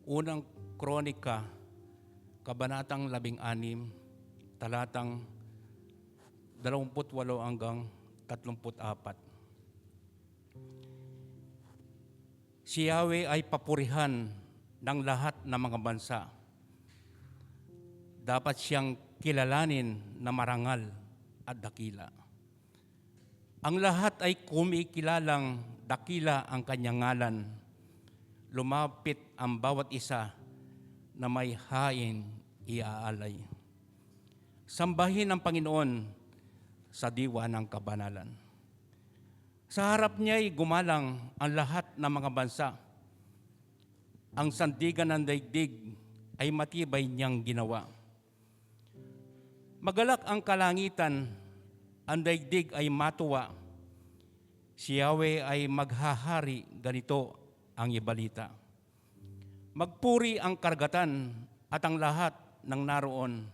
Unang Kronika, Kabanatang 16, talatang 28 hanggang 34. Si Yahweh ay papurihan ng lahat ng mga bansa. Dapat siyang kilalanin na marangal at dakila. Ang lahat ay kumikilalang dakila ang kanyang ngalan. Lumapit ang bawat isa na may hain iaalay. Sambahin ang Panginoon sa diwa ng kabanalan. Sa harap niya'y gumalang ang lahat ng mga bansa. Ang sandigan ng daigdig ay matibay niyang ginawa. Magalak ang kalangitan, ang daigdig ay matuwa. Si Yahweh ay maghahari, ganito ang ibalita. Magpuri ang karagatan at ang lahat ng naroon.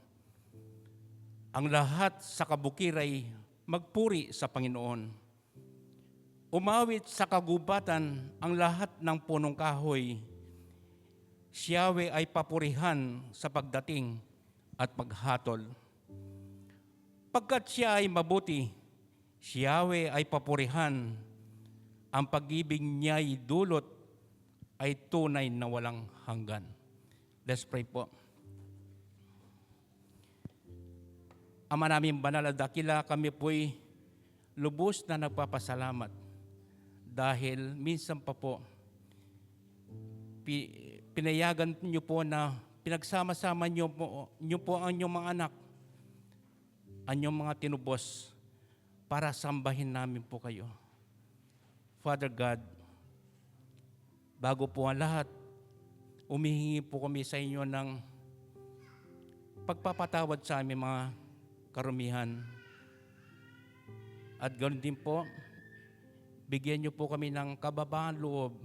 Ang lahat sa kabukiray magpuri sa Panginoon. Umawit sa kagubatan ang lahat ng punong kahoy. Si Yahweh ay papurihan sa pagdating at paghatol. Pagkat siya ay mabuti, si Yahweh ay papurihan. Ang pag-ibig niya'y dulot ay tunay na walang hanggan. Let's pray po. Ama namin banal at dakila, kami po'y lubos na nagpapasalamat dahil minsan pa po pinayagan niyo po na pinagsama-sama niyo po ang inyong mga anak, ang inyong mga tinubos para sambahin namin po kayo. Father God, bago po ang lahat, umihingi po kami sa inyo ng pagpapatawad sa aming mga karumihan. At ganoon din po, bigyan niyo po kami ng kababaan loob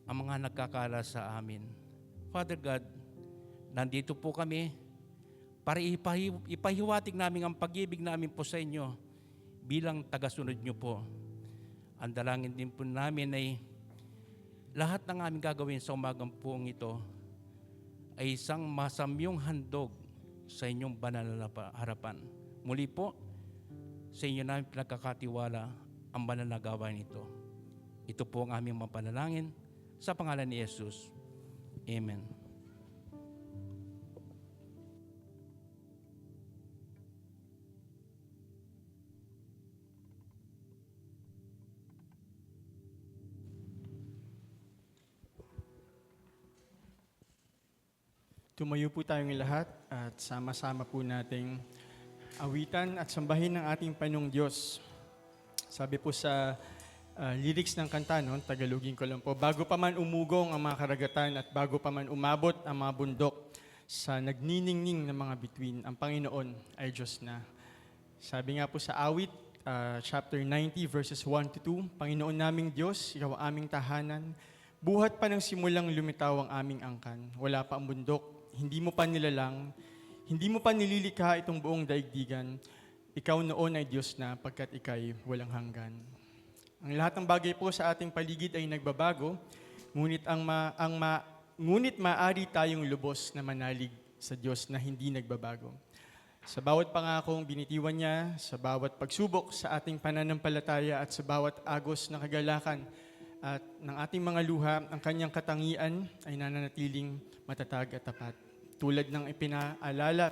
ang mga nagkakala sa amin. Father God, nandito po kami para ipahiwatig namin ang pag-ibig namin po sa inyo bilang tagasunod niyo po. Ang dalangin din po namin ay lahat ng aming gagawin sa umagang poong ito ay isang masamyong handog sa inyong banal na harapan. Muli po, sa inyo namin pinagkakatiwala ang banal na gawain ito. Ito po ang aming mapanalangin sa pangalan ni Jesus. Amen. Tumayo po tayong lahat at sama-sama po nating awitan at sambahin ng ating Panginoong Diyos. Sabi po sa lyrics ng kanta, no, Tagalogin ko lang po, bago pa man umugong ang mga karagatan at bago pa man umabot ang mga bundok sa nagniningning ng mga bituin, ang Panginoon ay Diyos na. Sabi nga po sa awit, chapter 90, verses 1 to 2, Panginoon naming Diyos, ikaw ang aming tahanan, buhat pa ng simulang lumitaw ang aming angkan, wala pa ang bundok, hindi mo pa nilalang, hindi mo pa nililikha itong buong daigdigan. Ikaw noon ay Diyos na pagkat ika'y walang hanggan. Ang lahat ng bagay po sa ating paligid ay nagbabago, ngunit maaari tayong lubos na manalig sa Diyos na hindi nagbabago. Sa bawat pangakong binitiwan niya, sa bawat pagsubok sa ating pananampalataya at sa bawat agos ng kagalakan at ng ating mga luha, ang kanyang katangian ay nananatiling matatag at tapat. Tulad ng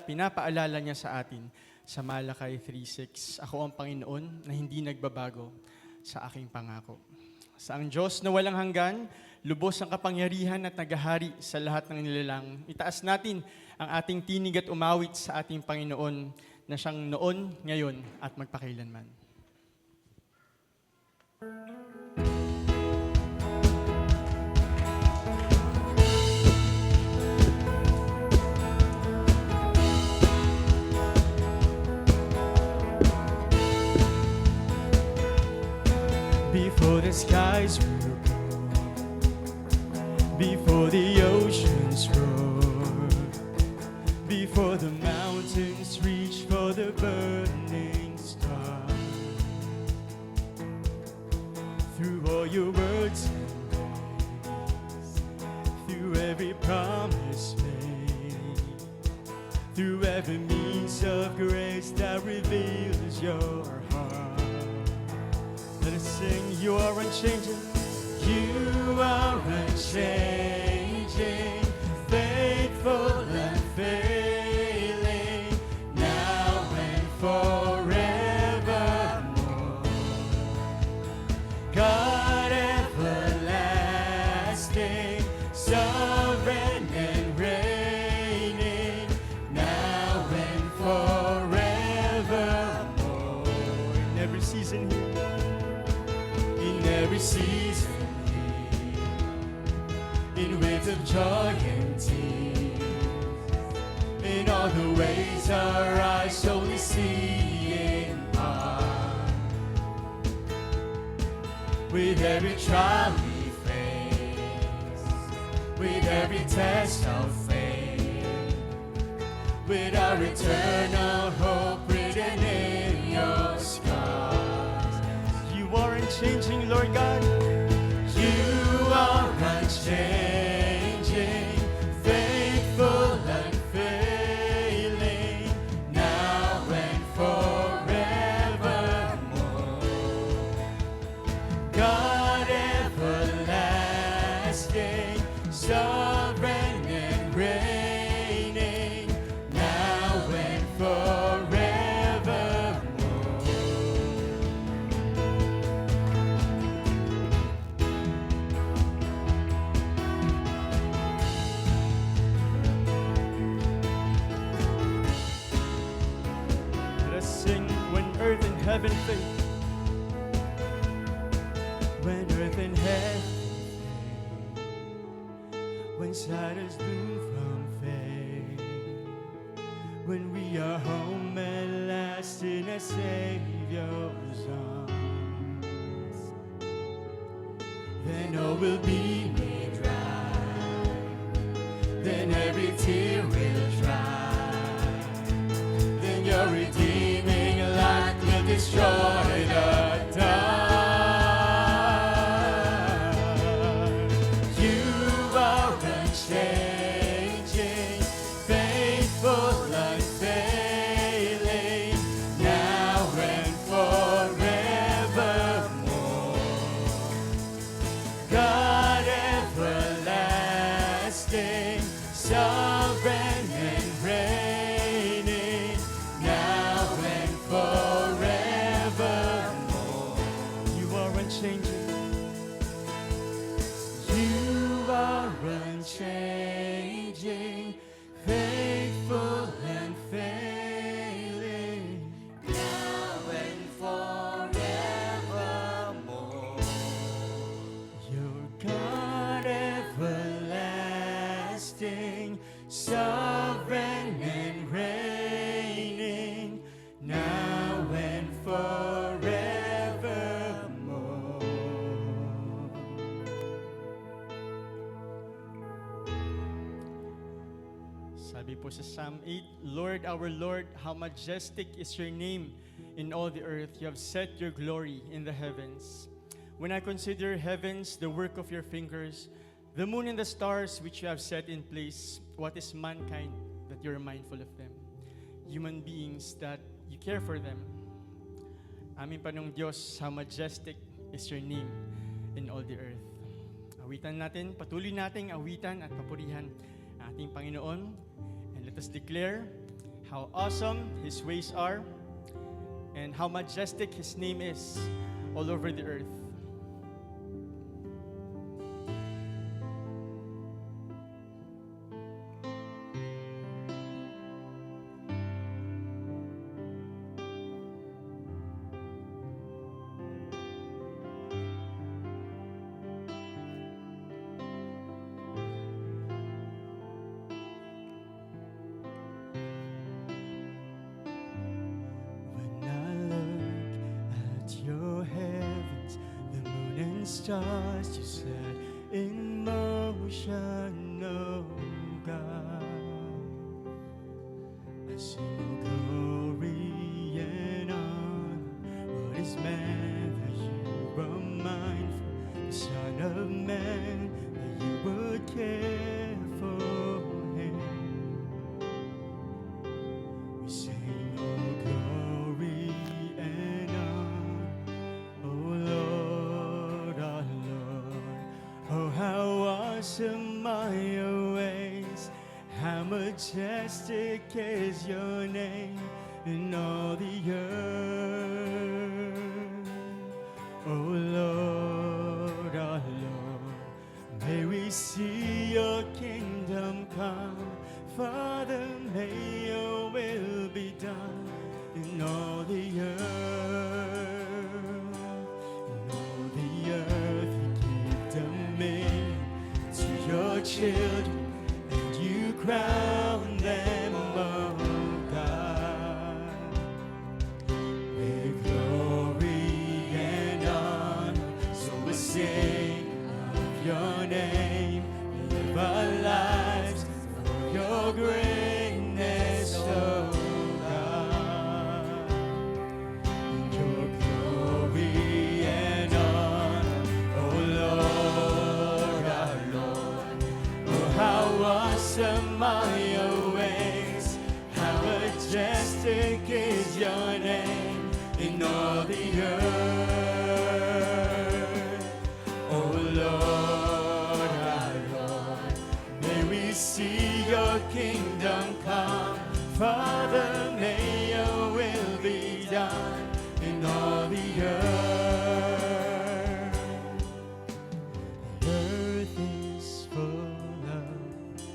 pinapaalala niya sa atin sa Malakay 3:6, ako ang Panginoon na hindi nagbabago sa aking pangako. Sa ang Diyos na walang hanggan, lubos ang kapangyarihan at naghahari sa lahat ng nilalang. Itaas natin ang ating tinig at umawit sa ating Panginoon na siyang noon, ngayon at magpakailanman. Before the skies were born, before the oceans roared, before the mountains reached for the burning star, through all your words and ways, through every promise made, through every means of grace that reveals your heart. Let us sing, you are unchanging. You are unchanging, faithful and failing, now and forevermore. God everlasting, sovereign and reigning, now and forevermore. In every season here, in every season here, in waves of joy and tears, in all the ways our eyes only see in part. With every trial we face, with every test of faith, with our eternal hope written in your scars. You are unchanging, Lord God. You are unchanging, faithful and failing, now and forevermore. God everlasting, sovereign and reigning, now and forevermore. Let us sing when earth and heaven fade, when earth and heaven fade, when shadows loom from faith, when we are home at last in our Savior's arms, then all will be made right, then every tear will dry, then your redeeming light will destroy the dark. You are unchanging, faithful, unfailing, now and forevermore. God everlasting, sovereign and reigning, now and forevermore. You are unchanging. You are unchanging, faithful and failing, now and forevermore. You're God everlasting, sovereign and reigning, now and forevermore. Sabi po sa Psalm 8, Lord, our Lord, how majestic is your name in all the earth. You have set your glory in the heavens. When I consider heavens, the work of your fingers, the moon and the stars which you have set in place, what is mankind that you are mindful of them? Human beings that you care for them. Amin pa nung Diyos, how majestic is your name in all the earth. Awitan natin, patuloy nating awitan at papurihan ang ating Panginoon. And let us declare how awesome His ways are and how majestic His name is all over the earth. Stars you set in motion, oh God. I sing, oh glory and honor. What is man that you are mindful, the Son of Man, that you would care your ways. How majestic is your name in all the earth. Oh Lord, our Lord, may we see your kingdom come. Father, may your will be done in all the earth. In all the earth, you give dominion to your children, and you crown them, oh God, with glory and honor. So we sing of your name, live our lives for your greatness, oh God. Your glory and honor, oh Lord, our Lord. Oh, how awesome are your ways, how majestic is your name in all the earth. Oh Lord, our Lord, may we see your kingdom come. Father, may your will be done in all the earth. The earth is full of the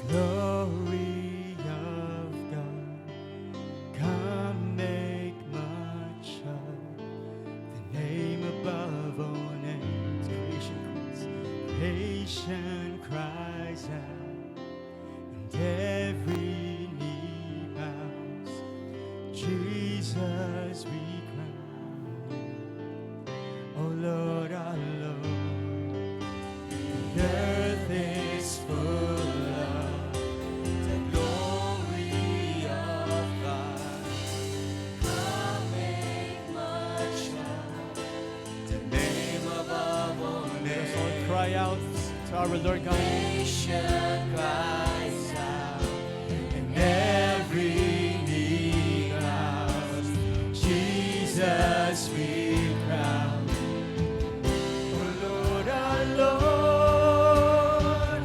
glory of God. Come make much of the name above all names. Creation cries out, and every knee bows. Jesus, we crown you. Oh Lord, our Lord, the earth is full of the glory of God. Come make much of the name above all names. Let us all cry out to our Lord God. Creation cries out, and every knee bows. Jesus, we crown. Oh Lord, our Lord.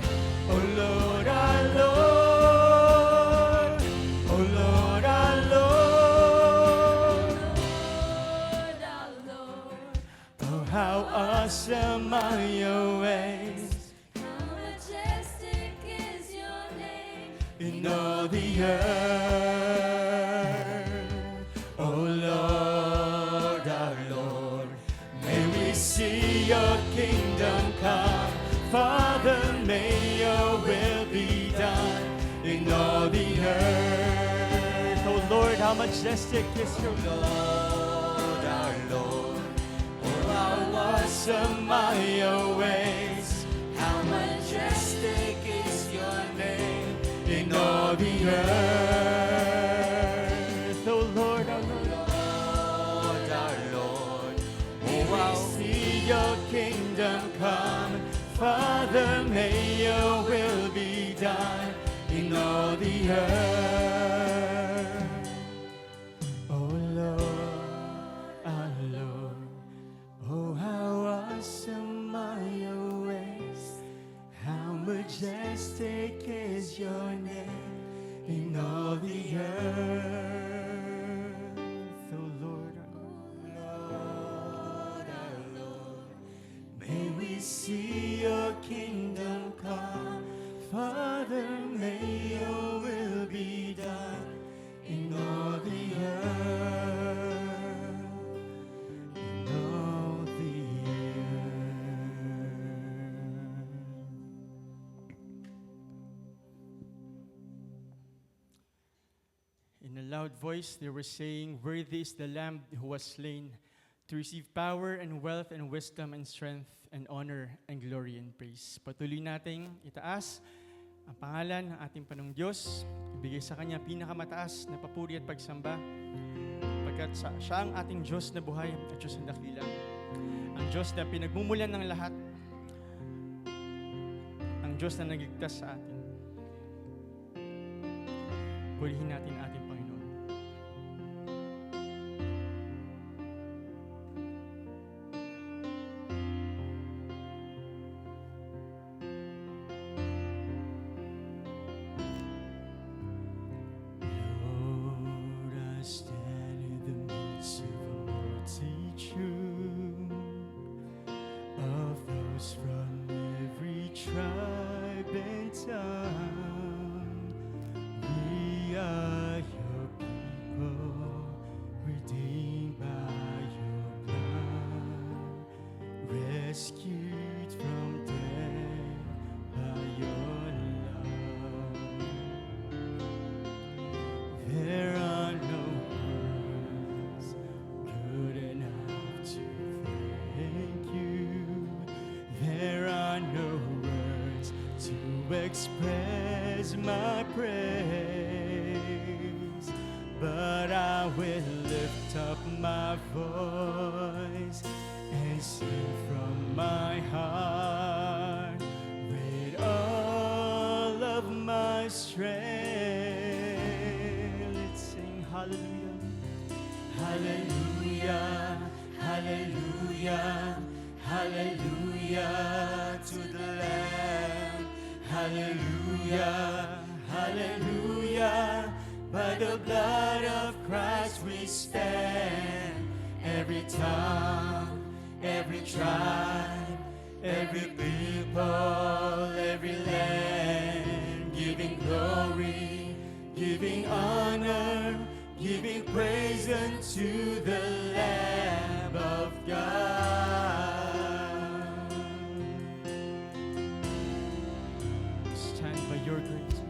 Oh Lord, our Lord. Oh Lord, our Lord. Oh, how awesome are your ways in all the earth. Oh Lord, our Lord, may we see your kingdom come. Father, may your will be done in all the earth. Oh Lord, how majestic is your Lord, our Lord. Oh, how awesome are your ways. How majestic is your name in all the earth. Oh Lord, our Lord, Lord, our Lord, may we see your kingdom come. Father, may your will be done in all the earth. Oh Lord, our Lord, oh how awesome are your ways, how majestic is your name in all the earth. Oh Lord, our Lord, may we see your kingdom come. Father, may your will be done in all the earth. In all the earth. In a loud voice, they were saying, "Worthy is the Lamb who was slain to receive power and wealth and wisdom and strength and honor and glory and praise." Patuloy nating itaas ang pangalan ng ating Panginoong Diyos, ibigay sa Kanya pinakamataas na papuri at pagsamba, pagkat siya ang ating Diyos na buhay at Diyos na dakila. Ang Diyos na pinagmumulan ng lahat, ang Diyos na nagligtas sa atin. Purihin natin ang ating Panginoon. tongue. We are your people, redeemed by your blood, rescued from death by your love. There are no words good enough to thank you. There are no words to express my praise, but I will lift up my voice and sing from my heart with all of my strength. Let's sing hallelujah, hallelujah, hallelujah, hallelujah to the Lamb. Hallelujah, hallelujah. By the blood of Christ we stand. Every tongue, every tribe, every people, every land, giving glory, giving honor, giving praise unto the Lamb of God. Stand by your grace.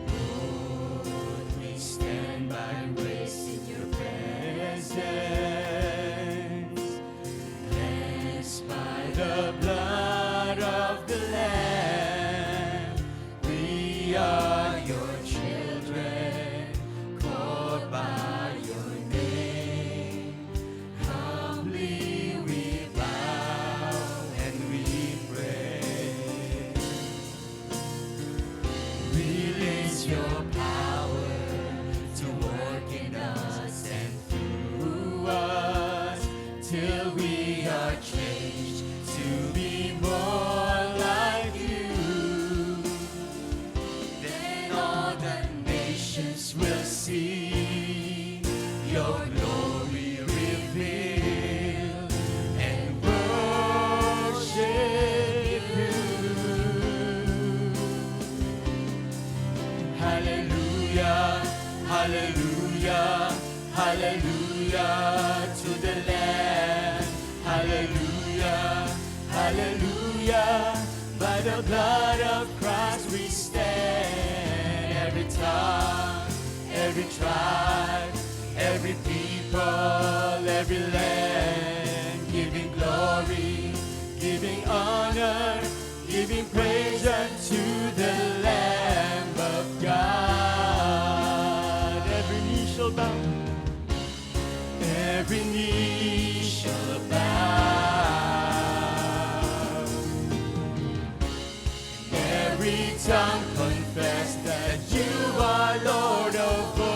Lord, we stand by grace in your presence, cleansed by the blood of the Lamb. We are your children, called by your name. Humbly we bow and we pray. Release your power to work in us and through us, till we are changed to be more like you. Then all the nations will see your glory revealed and worship you. Hallelujah, hallelujah, hallelujah to the Lamb. Hallelujah, hallelujah. By the blood of Christ we stand. Every tongue, every tribe, every people, every land, giving glory, giving honor, giving praise unto the Lamb of God. Every knee shall bow, every knee shall bow, every tongue confess that you are Lord of all.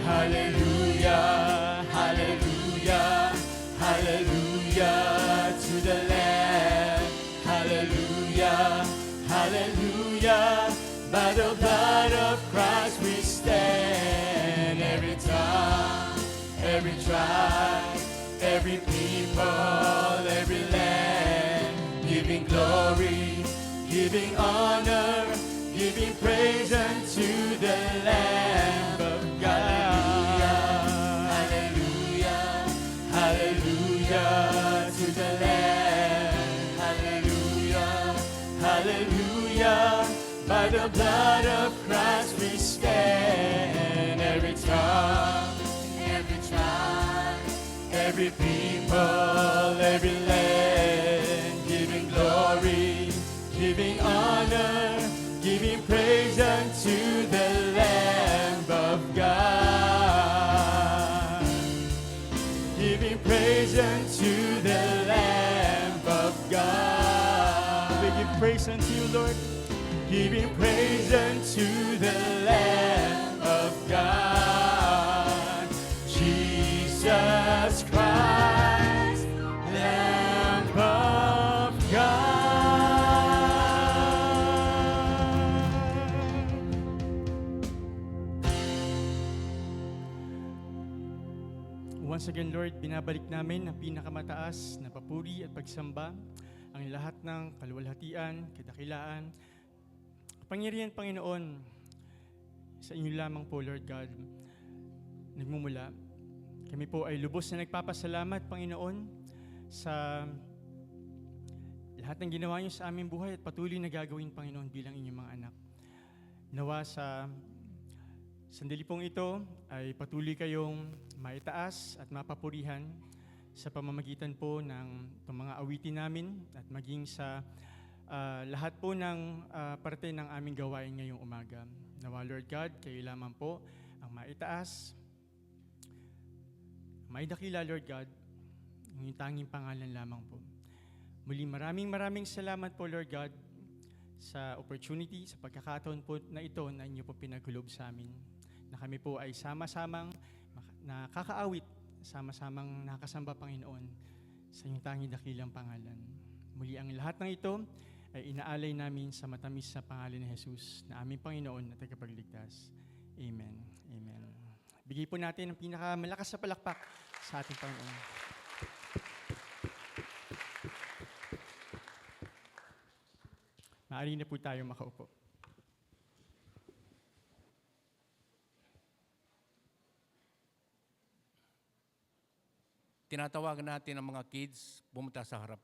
Hallelujah, hallelujah, hallelujah to the Lamb. Hallelujah, hallelujah. By the blood of Christ we stand. Every tongue, every tribe, every people, every land, giving glory, giving honor, giving praise unto the Lamb of God. Hallelujah, hallelujah to the Lamb. Hallelujah, hallelujah. By the blood of Christ we stand. Every tongue, every tribe, every people, every land, giving glory, giving honor, giving praise unto the Lamb of God. Giving praise unto the Lamb of God. We give praise unto you, Lord. Giving praise unto the Lamb of God. Jesus Christ, Lamb of God. Once again, Lord, binabalik namin ang pinakamataas na papuri at pagsamba, ang lahat ng kaluwalhatian, kadakilaan, kapangyarihan, Panginoon, sa inyo lamang po, Lord God, nagmumula. Kami po ay lubos na nagpapasalamat, Panginoon, sa lahat ng ginawa niyo sa aming buhay at patuloy na gagawin, Panginoon, bilang inyong mga anak. Nawa sa sandali pong ito ay patuloy kayong maitaas at mapapurihan sa pamamagitan po ng mga awitin namin at maging sa lahat po ng parte ng aming gawain ngayong umaga. Nawa, Lord God, kayo lamang po ang maitaas, maidakila, Lord God, yung tanging pangalan lamang po. Muli maraming salamat po, Lord God, sa opportunity, sa pagkakataon po na ito na inyo po pinaghulob sa amin, na kami po ay sama-samang nakakaawit, sama-samang nakasamba, Panginoon, sa inyong tanging dakilang pangalan. Muli ang lahat ng ito ay inaalay namin sa matamis na pangalan ni Jesus na aming Panginoon at tagapagligtas. Amen. Amen. Bigay po natin ang pinakamalakas na palakpak sa ating Panginoon. Maaari na po tayo makaupo. Tinatawagan natin ang mga kids pumunta sa harap.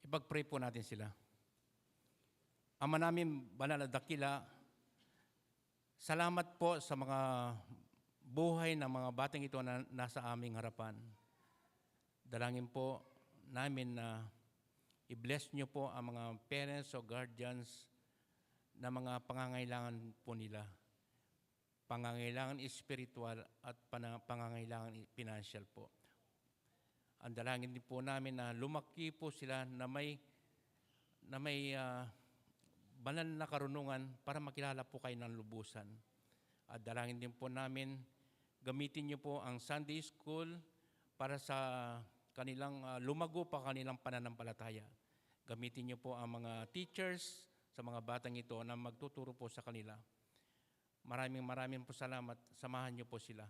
Ipag-pray po natin sila. Ama namin, banal na dakila, salamat po sa mga buhay ng mga batang ito na nasa aming harapan. Dalangin po namin na i-bless niyo po ang mga parents o guardians na mga pangangailangan po nila. Pangangailangan espiritual at pangangailangan financial po. Ang dalangin din po namin na lumaki po sila na may banal na karunungan para makilala po kayo ng lubusan. At dalangin din po namin, gamitin niyo po ang Sunday School para sa kanilang lumago pa kanilang pananampalataya. Gamitin niyo po ang mga teachers sa mga batang ito na magtuturo po sa kanila. Maraming po salamat. Samahan niyo po sila.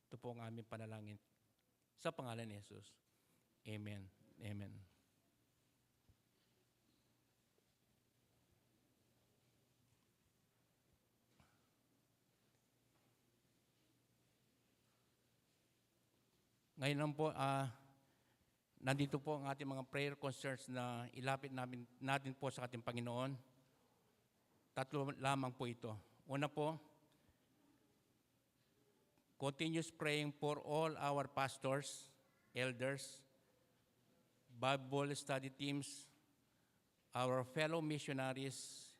Ito po ang aming panalangin. Sa pangalan ni Jesus. Amen. Amen. Ngayon lang po, nandito po ang ating mga prayer concerns na ilapit natin po sa ating Panginoon. Tatlo lamang po ito. Una po, continuous praying for all our pastors, elders, Bible study teams, our fellow missionaries,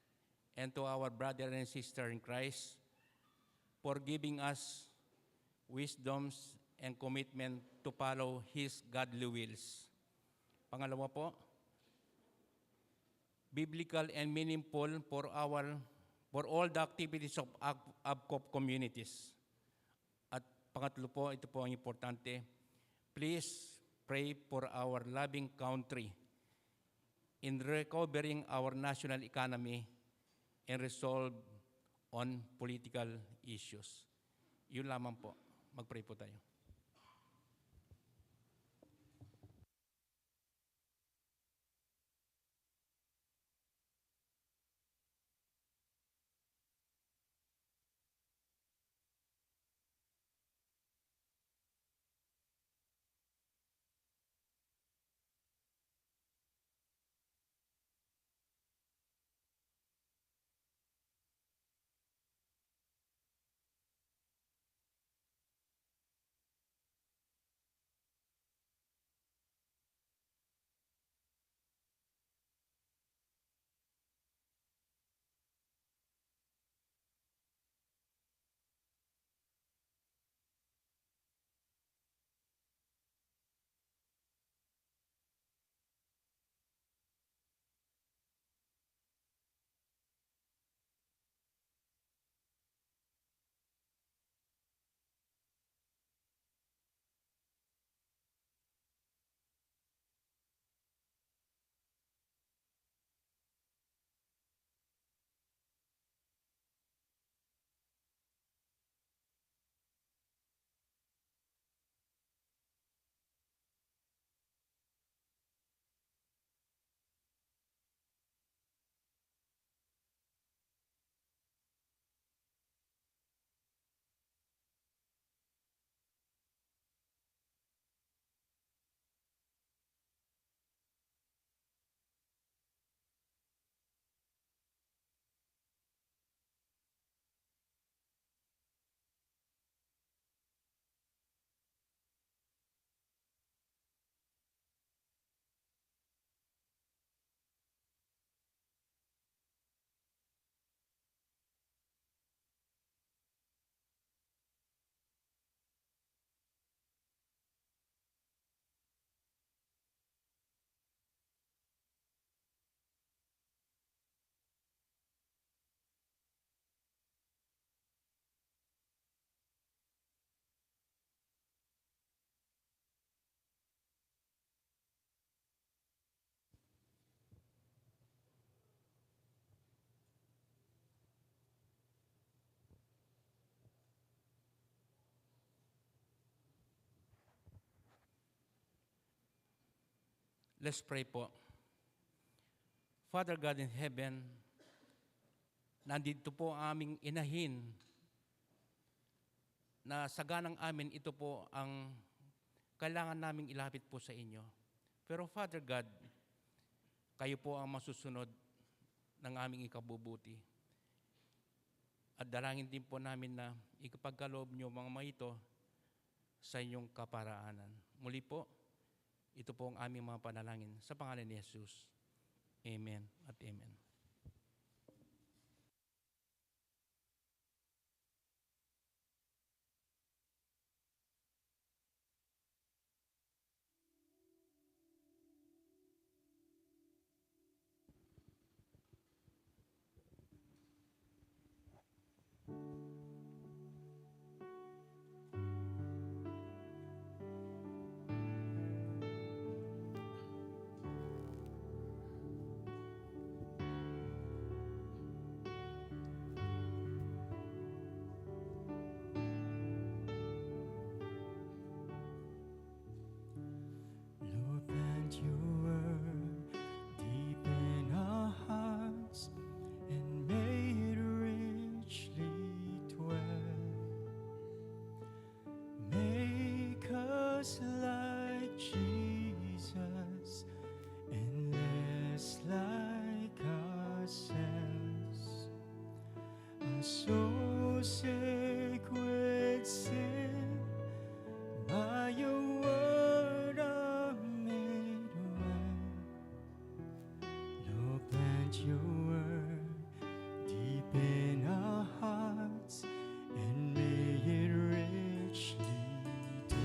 and to our brother and sister in Christ for giving us wisdoms and commitment to follow His godly wills. Pangalawa po, biblical and meaningful for all the activities of ABCOP communities. At pangatlo po, ito po ang importante, please pray for our loving country in recovering our national economy and resolve on political issues. Yun lamang po. Mag-pray po tayo. Let's pray po. Father God in heaven, nandito po ang aming inahin na saganang amin ito po ang kailangan naming ilapit po sa inyo. Pero Father God, kayo po ang masusunod ng aming ikabubuti. At dalangin din po namin na ikapagkaloob niyo mga ito sa inyong kaparaanan. Muli po, ito po ang aming mga panalangin sa pangalan ni Jesus. Amen at amen. Lord, plant your word deep in our hearts and may it richly dwell. Make us like Jesus and less like ourselves. Our soul sacred sin by your word are made well. Lord, plant your word deep in our hearts and may it richly dwell.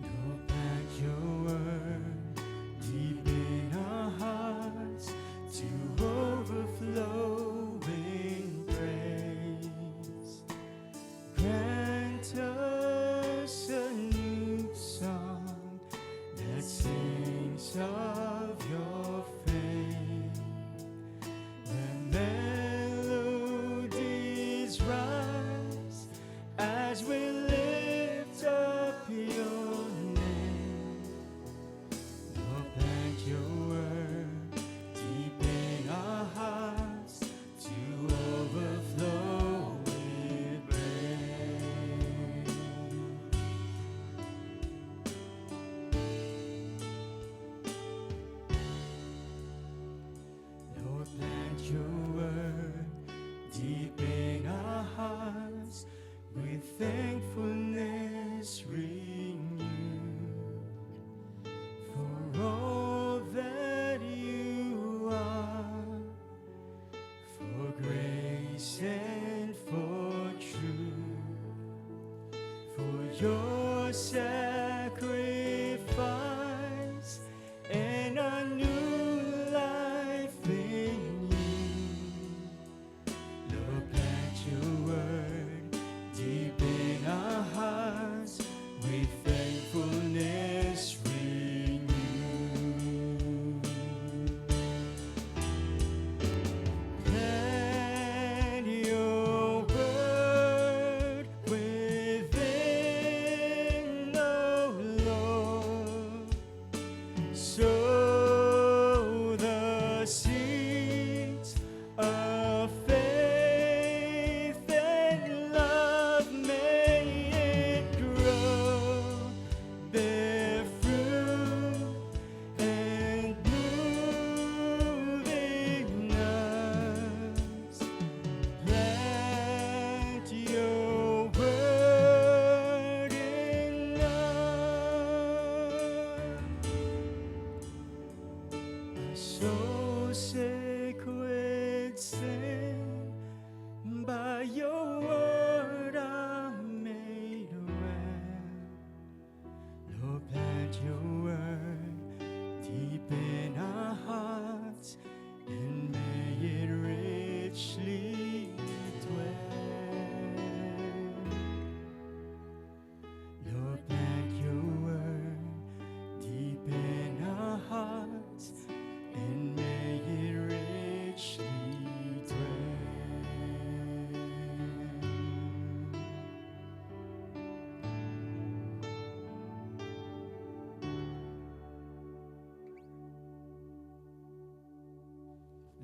Lord, plant your word deep in our hearts to overflow in praise. Grant us a new song that sings of your fame. Where melodies rise as we lift up your name. Lord, plant your word deep in our hearts to overflow with praise. Lord, plant your word deep in our hearts with thankfulness renewed for all that you are, for grace and for truth, for your sacrifice and a new life in you. Lord, plant your word deep in our hearts with thankfulness renewed. Plant your word within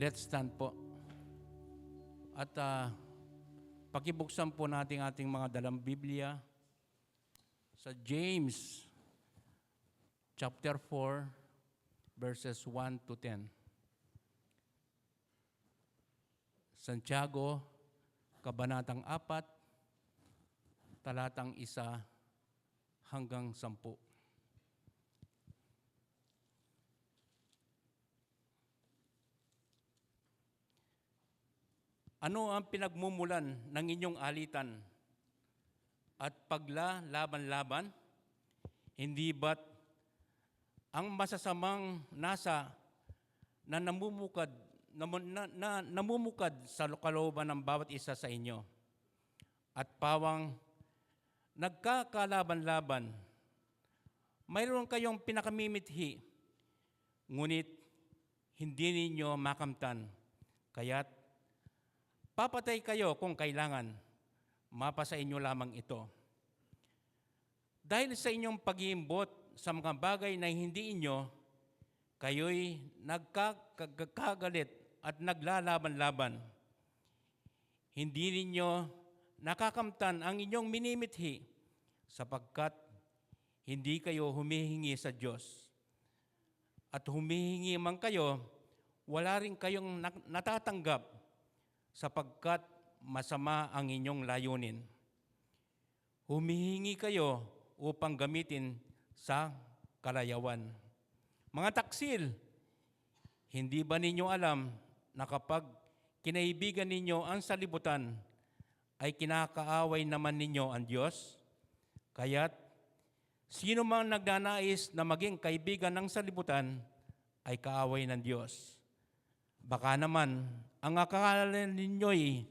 Let's stand po. At pakibuksan po natin ating mga dalang Biblia sa James chapter 4 verses 1 to 10. Santiago, Kabanatang 4, talatang 1 hanggang 10. Ano ang pinagmumulan ng inyong alitan at paglalaban-laban? Hindi ba't ang masasamang nasa na namumukad sa kalooban ng bawat isa sa inyo at pawang nagkakalaban-laban? Mayroon kayong pinakamimithi, ngunit hindi ninyo makamtan. Kaya't papatay kayo kung kailangan, mapasa inyo lamang ito. Dahil sa inyong pag-iimbot sa mga bagay na hindi inyo, kayo'y nagkakagalit at naglalaban-laban. Hindi ninyo nakakamtan ang inyong minimithi sapagkat hindi kayo humihingi sa Diyos. At humihingi man kayo, wala rin kayong natatanggap sapagkat masama ang inyong layunin. Humihingi kayo upang gamitin sa kalayawan. Mga taksil, hindi ba ninyo alam na kapag kinaibigan ninyo ang salibutan, ay kinakaaway naman ninyo ang Diyos? Kaya't sino mang nagnanais na maging kaibigan ng salibutan ay kaaway ng Diyos. Baka naman ang akala ninyo'y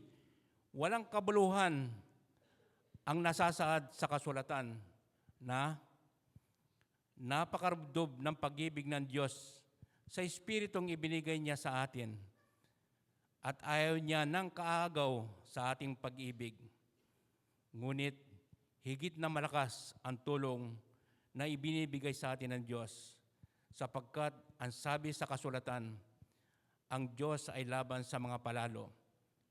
walang kabuluhan ang nasasaad sa kasulatan na napakarubdob ng pag-ibig ng Diyos sa Espiritong ibinigay niya sa atin at ayaw niya ng kaagaw sa ating pag-ibig. Ngunit higit na malakas ang tulong na ibinibigay sa atin ng Diyos sapagkat ang sabi sa kasulatan, ang Diyos ay laban sa mga palalo,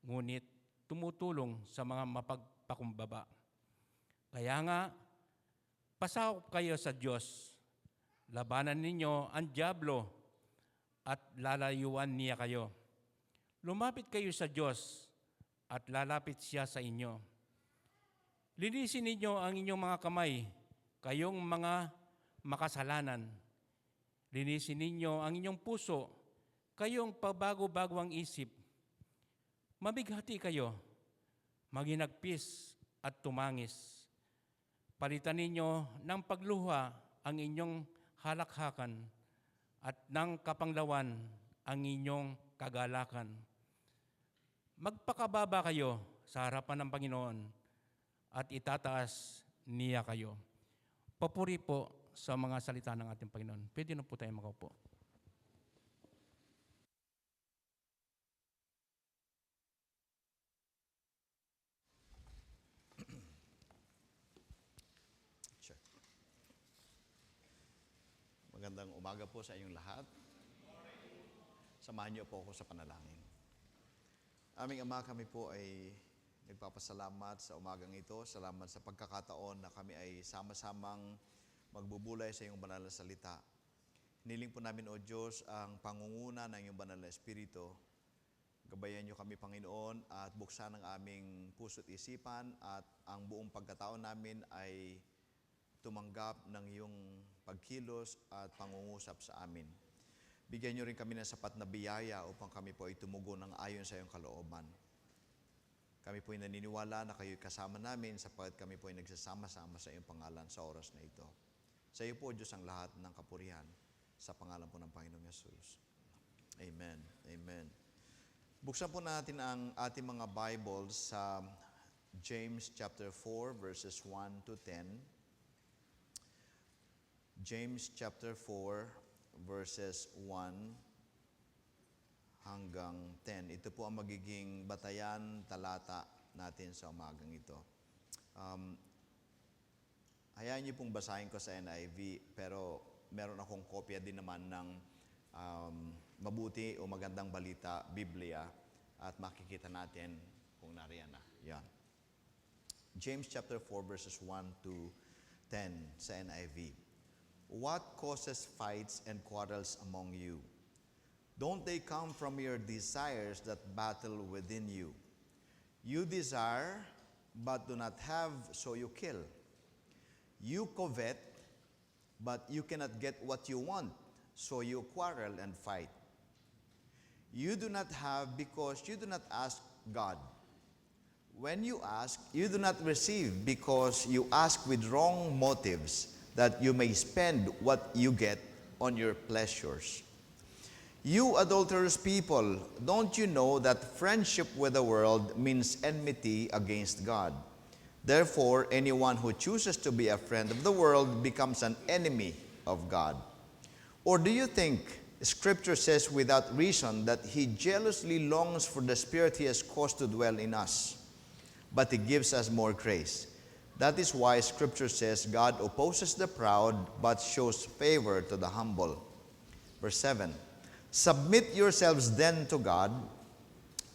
ngunit tumutulong sa mga mapagpakumbaba. Kaya nga, pasakop kayo sa Diyos. Labanan ninyo ang dyablo at lalayuan niya kayo. Lumapit kayo sa Diyos at lalapit siya sa inyo. Linisin ninyo ang inyong mga kamay, kayong mga makasalanan. Linisin ninyo ang inyong puso, kayong pabago-bago ang isip. Mabighati kayo, maghinagpis at tumangis. Palitan ninyo ng pagluha ang inyong halakhakan at ng kapanglawan ang inyong kagalakan. Magpakababa kayo sa harapan ng Panginoon at itataas niya kayo. Papuri po sa mga salita ng ating Panginoon. Pwede na po tayo makaupo. Magandang umaga po sa inyong lahat. Samahan niyo po ako sa panalangin. Aming Ama, kami po ay nagpapasalamat sa umagang ito. Salamat sa pagkakataon na kami ay sama-samang magbubulay sa iyong banal na salita. Hiniling po namin, O Diyos, ang pangunguna ng iyong banal na Espiritu. Gabayan niyo kami, Panginoon, at buksan ang aming puso't isipan at ang buong pagkatao namin ay tumanggap ng iyong pagkilos at pangungusap sa amin. Bigyan niyo rin kami ng sapat na biyaya upang kami po ay tumugon ng ayon sa iyong kalooban. Kami po ay naniniwala na kayo'y kasama namin sapagkat kami po ay nagsasama-sama sa iyong pangalan sa oras na ito. Sa iyo po, Diyos, ang lahat ng kapurihan sa pangalan po ng Panginoong Yesus. Amen. Amen. Buksan po natin ang ating mga Bibles sa James chapter 4 verses 1 to 10. James chapter 4 verses 1 hanggang 10. Ito po ang magiging batayan, talata natin sa umagang ito. Hayaan niyo pong basahin ko sa NIV, pero meron akong kopya din naman ng mabuti o magandang balita, Biblia, at makikita natin kung nariyan na. Yan. James chapter 4 verses 1 to 10 sa NIV. What causes fights and quarrels among you? Don't they come from your desires that battle within you? You desire, but do not have, so you kill. You covet, but you cannot get what you want, so you quarrel and fight. You do not have because you do not ask God. When you ask, you do not receive because you ask with wrong motives, that you may spend what you get on your pleasures. You adulterous people, don't you know that friendship with the world means enmity against God? Therefore, anyone who chooses to be a friend of the world becomes an enemy of God. Or do you think Scripture says without reason that He jealously longs for the Spirit He has caused to dwell in us? But He gives us more grace. That is why Scripture says God opposes the proud but shows favor to the humble. Verse 7, submit yourselves then to God,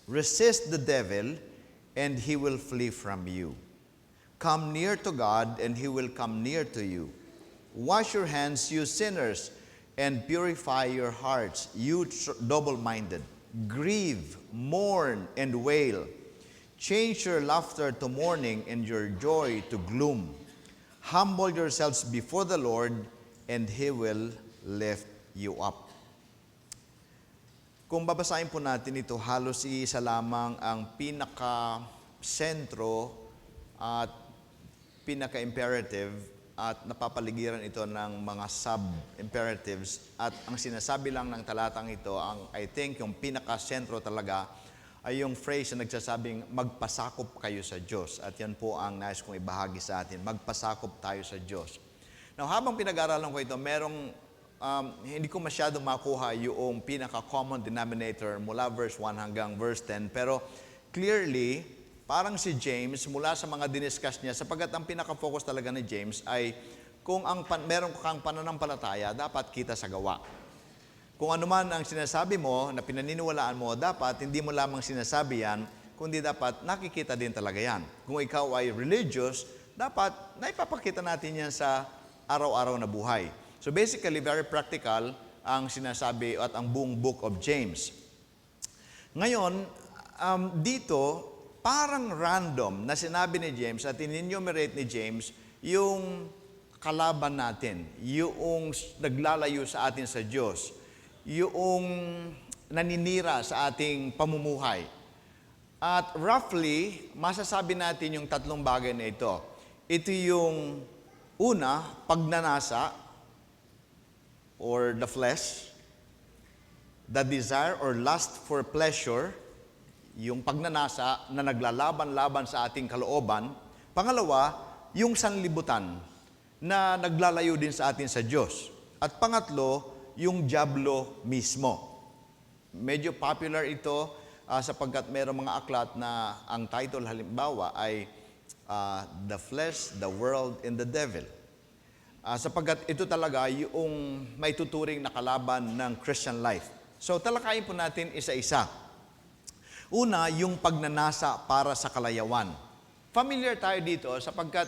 resist the devil, and he will flee from you. Come near to God, and He will come near to you. Wash your hands, you sinners, and purify your hearts, you double-minded. Grieve, mourn, and wail. Change your laughter to mourning and your joy to gloom. Humble yourselves before the Lord, and He will lift you up. Kung babasahin po natin ito, halos isa lamang ang pinaka-sentro at pinaka-imperative at napapaligiran ito ng mga sub-imperatives. At ang sinasabi lang ng talatang ito, I think yung pinaka-sentro talaga ay yung phrase na nagsasabing, magpasakop kayo sa Diyos. At yan po ang nais kong ibahagi sa atin, magpasakop tayo sa Diyos. Now, habang pinag-aralan ko ito, hindi ko masyado makuha yung pinaka-common denominator mula verse 1 hanggang verse 10. Pero clearly, parang si James, mula sa mga diniscuss niya, sapagkat ang pinaka-focus talaga ni James ay kung meron kang pananampalataya, dapat kita sa gawa. Kung ano man ang sinasabi mo, na pinaniniwalaan mo, dapat hindi mo lamang sinasabi yan, kundi dapat nakikita din talaga yan. Kung ikaw ay religious, dapat naipapakita natin yan sa araw-araw na buhay. So basically, very practical ang sinasabi at ang buong book of James. Ngayon, dito, parang random na sinabi ni James at in-enumerate ni James yung kalaban natin, yung naglalayo sa atin sa Diyos, yung naninira sa ating pamumuhay. At roughly, masasabi natin yung tatlong bagay na ito. Ito yung una, pagnanasa or the flesh, the desire or lust for pleasure, yung pagnanasa na naglalaban-laban sa ating kalooban. Pangalawa, yung sanlibutan na naglalayo din sa atin sa Diyos. At pangatlo, yung dyablo mismo. Medyo popular ito sapagkat mayroong mga aklat na ang title halimbawa ay The Flesh, the World, and the Devil. Sapagkat ito talaga yung may tuturing na kalaban ng Christian life. So talakayin po natin isa-isa. Una, yung pagnanasa para sa kalayawan. Familiar tayo dito sapagkat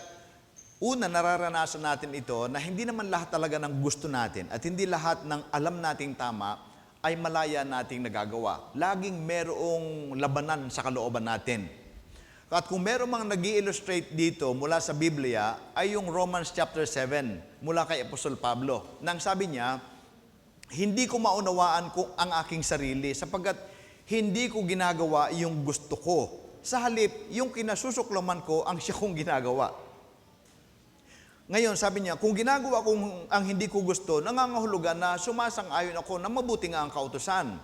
una, nararanasan natin ito na hindi naman lahat talaga ng gusto natin at hindi lahat ng alam nating tama ay malaya nating nagagawa. Laging merong labanan sa kalooban natin. At kung merong mga nag-i-illustrate dito mula sa Biblia ay yung Romans chapter 7 mula kay Apostol Pablo. Nang sabi niya, hindi ko maunawaan kung ang aking sarili sapagkat hindi ko ginagawa yung gusto ko. Sa halip, yung kinasusuklaman ko ang siya kong ginagawa. Ngayon, sabi niya, kung ginagawa ko ang hindi ko gusto, nangangahulugan na sumasang-ayon ako na mabuti nga ang kautusan.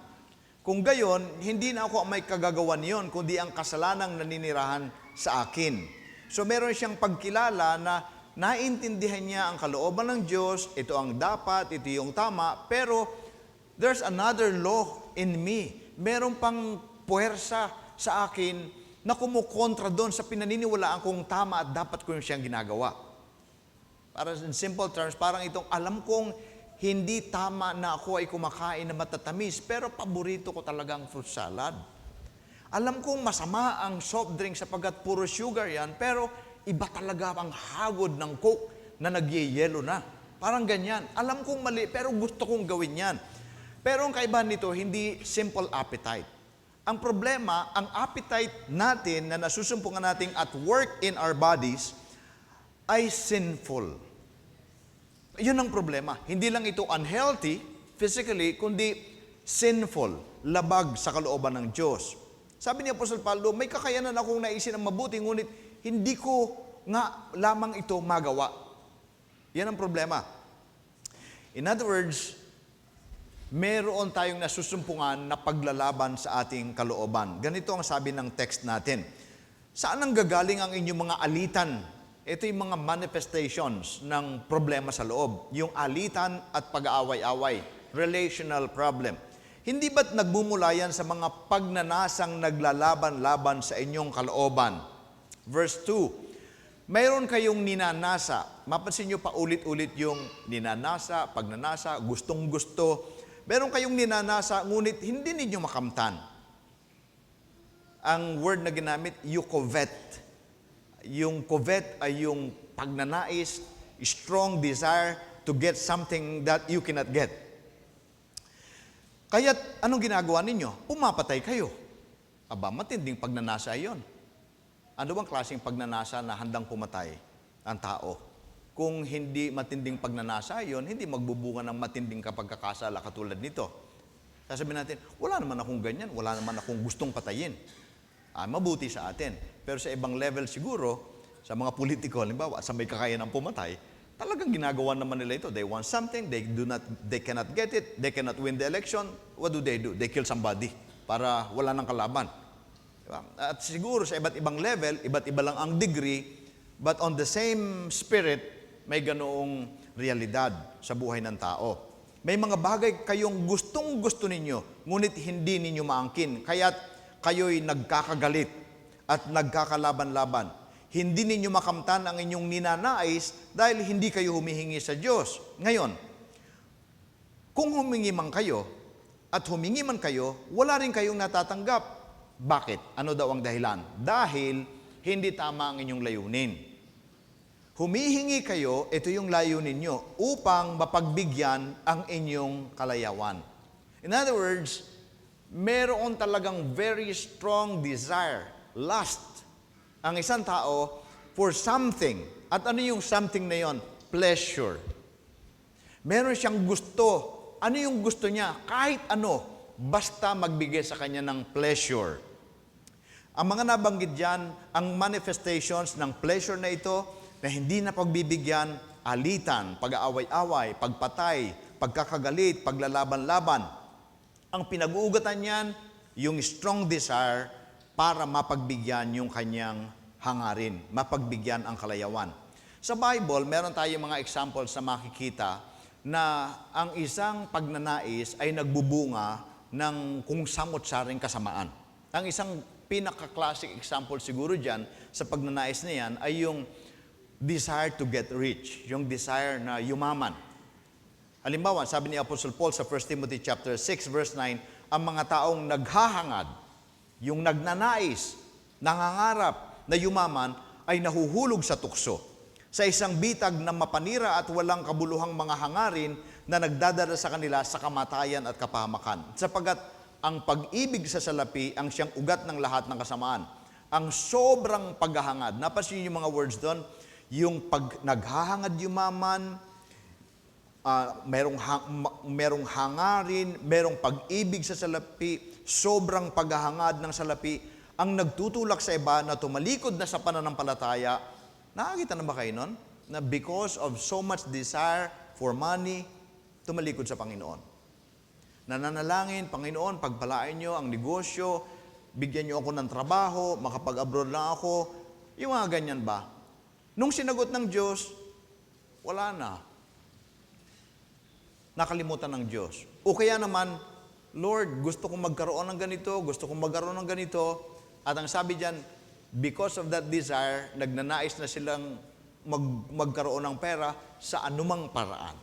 Kung gayon, hindi na ako ang may kagagawan niyon, kundi ang kasalanang naninirahan sa akin. So meron siyang pagkilala na naintindihan niya ang kalooban ng Diyos, ito ang dapat, ito yung tama, pero there's another law in me. Meron pang puwersa sa akin na kumukontra doon sa pinaniniwalaan kong tama at dapat ko yung siyang ginagawa. Para in simple terms, parang itong alam kong hindi tama na ako ay kumakain na matatamis, pero paborito ko talagang fruit salad. Alam kong masama ang soft drink sapagkat puro sugar yan, pero iba talaga ang hagod ng Coke na nagyeyelo na. Parang ganyan. Alam kong mali, pero gusto kong gawin yan. Pero ang kaibahan nito, hindi simple appetite. Ang problema, ang appetite natin na nasusumpungan natin at work in our bodies ay sinful. Yun ang problema. Hindi lang ito unhealthy physically, kundi sinful, labag sa kalooban ng Diyos. Sabi ni Apostol Pablo, may kakayanan akong naisin ang mabuti, ngunit hindi ko nga lamang ito magawa. Yan ang problema. In other words, meron tayong nasusumpungan na paglalaban sa ating kalooban. Ganito ang sabi ng text natin. Saan ang gagaling ang inyong mga alitan? Ito yung mga manifestations ng problema sa loob. Yung alitan at pag-aaway-away. Relational problem. Hindi ba't nagmumula yan sa mga pagnanasang naglalaban-laban sa inyong kalooban? Verse 2, mayroon kayong ninanasa. Mapansin nyo pa ulit-ulit yung ninanasa, pagnanasa, gustong-gusto. Meron kayong ninanasa, ngunit hindi ninyo makamtan. Ang word na ginamit, you covet. Yung covet ay yung pagnanais, strong desire to get something that you cannot get. Kaya't anong ginagawa ninyo? Pumapatay kayo. Aba, matinding pagnanasa yon. Ano bang klaseng pagnanasa na handang pumatay ang tao? Kung hindi matinding pagnanasa yon, hindi magbubunga ng matinding kapagkakasala katulad nito. Sasabihin natin, wala naman akong ganyan, wala naman akong gustong patayin. Mabuti sa atin. Pero sa ibang level siguro, sa mga politiko, halimbawa, sa may kakayanang pumatay, talagang ginagawa naman nila ito. They want something, they cannot get it, they cannot win the election. What do? They kill somebody para wala nang kalaban. Diba? At siguro sa iba't ibang level, iba't iba lang ang degree, but on the same spirit, may ganoong realidad sa buhay ng tao. May mga bagay kayong gustong-gusto ninyo, ngunit hindi ninyo maangkin. Kaya't kayo'y nagkakagalit at nagkakalaban-laban. Hindi ninyo makamtan ang inyong ninanais dahil hindi kayo humihingi sa Diyos. Ngayon, kung humingi man kayo at humingi man kayo, wala rin kayong natatanggap. Bakit? Ano daw ang dahilan? Dahil hindi tama ang inyong layunin. Humihingi kayo, ito yung layunin nyo, upang mapagbigyan ang inyong kalayawan. In other words, meron talagang very strong desire, lust, ang isang tao for something. At ano yung something na yon? Pleasure. Meron siyang gusto. Ano yung gusto niya? Kahit ano, basta magbigay sa kanya ng pleasure. Ang mga nabanggit dyan, ang manifestations ng pleasure na ito, na hindi na pagbibigyan, alitan, pag-aaway-away, pagpatay, pagkakagalit, paglalaban-laban. Ang pinag-uugatan niyan, yung strong desire para mapagbigyan yung kanyang hangarin, mapagbigyan ang kalayawan. Sa Bible, meron tayong mga examples na makikita na ang isang pagnanais ay nagbubunga ng kung samot-saring kasamaan. Ang isang pinaka-classic example siguro dyan sa pagnanais na yan ay yung desire to get rich, yung desire na yumaman. Halimbawa, sabi ni Apostle Paul sa 1 Timothy chapter 6 verse 9, ang mga taong naghahangad, yung nagnanais, nangangarap na yumaman ay nahuhulog sa tukso. Sa isang bitag na mapanira at walang kabuluhang mga hangarin na nagdadala sa kanila sa kamatayan at kapahamakan. Sapagat ang pag-ibig sa salapi ang siyang ugat ng lahat ng kasamaan. Ang sobrang paghahangad. Napansin niyo yung mga words doon? Yung pag naghahangad yumaman, merong hangarin, merong pag-ibig sa salapi, sobrang paghahangad ng salapi, ang nagtutulak sa iba na tumalikod na sa pananampalataya. Nakakita na ba kayo nun? Na because of so much desire for money, tumalikod sa Panginoon. Nananalangin, Panginoon, pagpalain nyo ang negosyo, bigyan nyo ako ng trabaho, makapag-abroad lang ako. Yung mga ganyan ba? Nung sinagot ng Diyos, wala na. Nakalimutan ng Diyos. O kaya naman, Lord, gusto kong magkaroon ng ganito, gusto kong magkaroon ng ganito. At ang sabi diyan, because of that desire, nagnanais na silang magkaroon ng pera sa anumang paraan.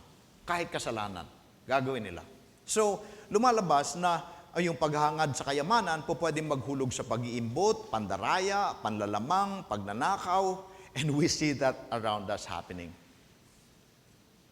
kahit kasalanan, gagawin nila. So, lumalabas na yung paghahangad sa kayamanan po pwedeng maghulog sa pag-iimbot, pandaraya, panlalamang, pagnanakaw, and we see that around us happening.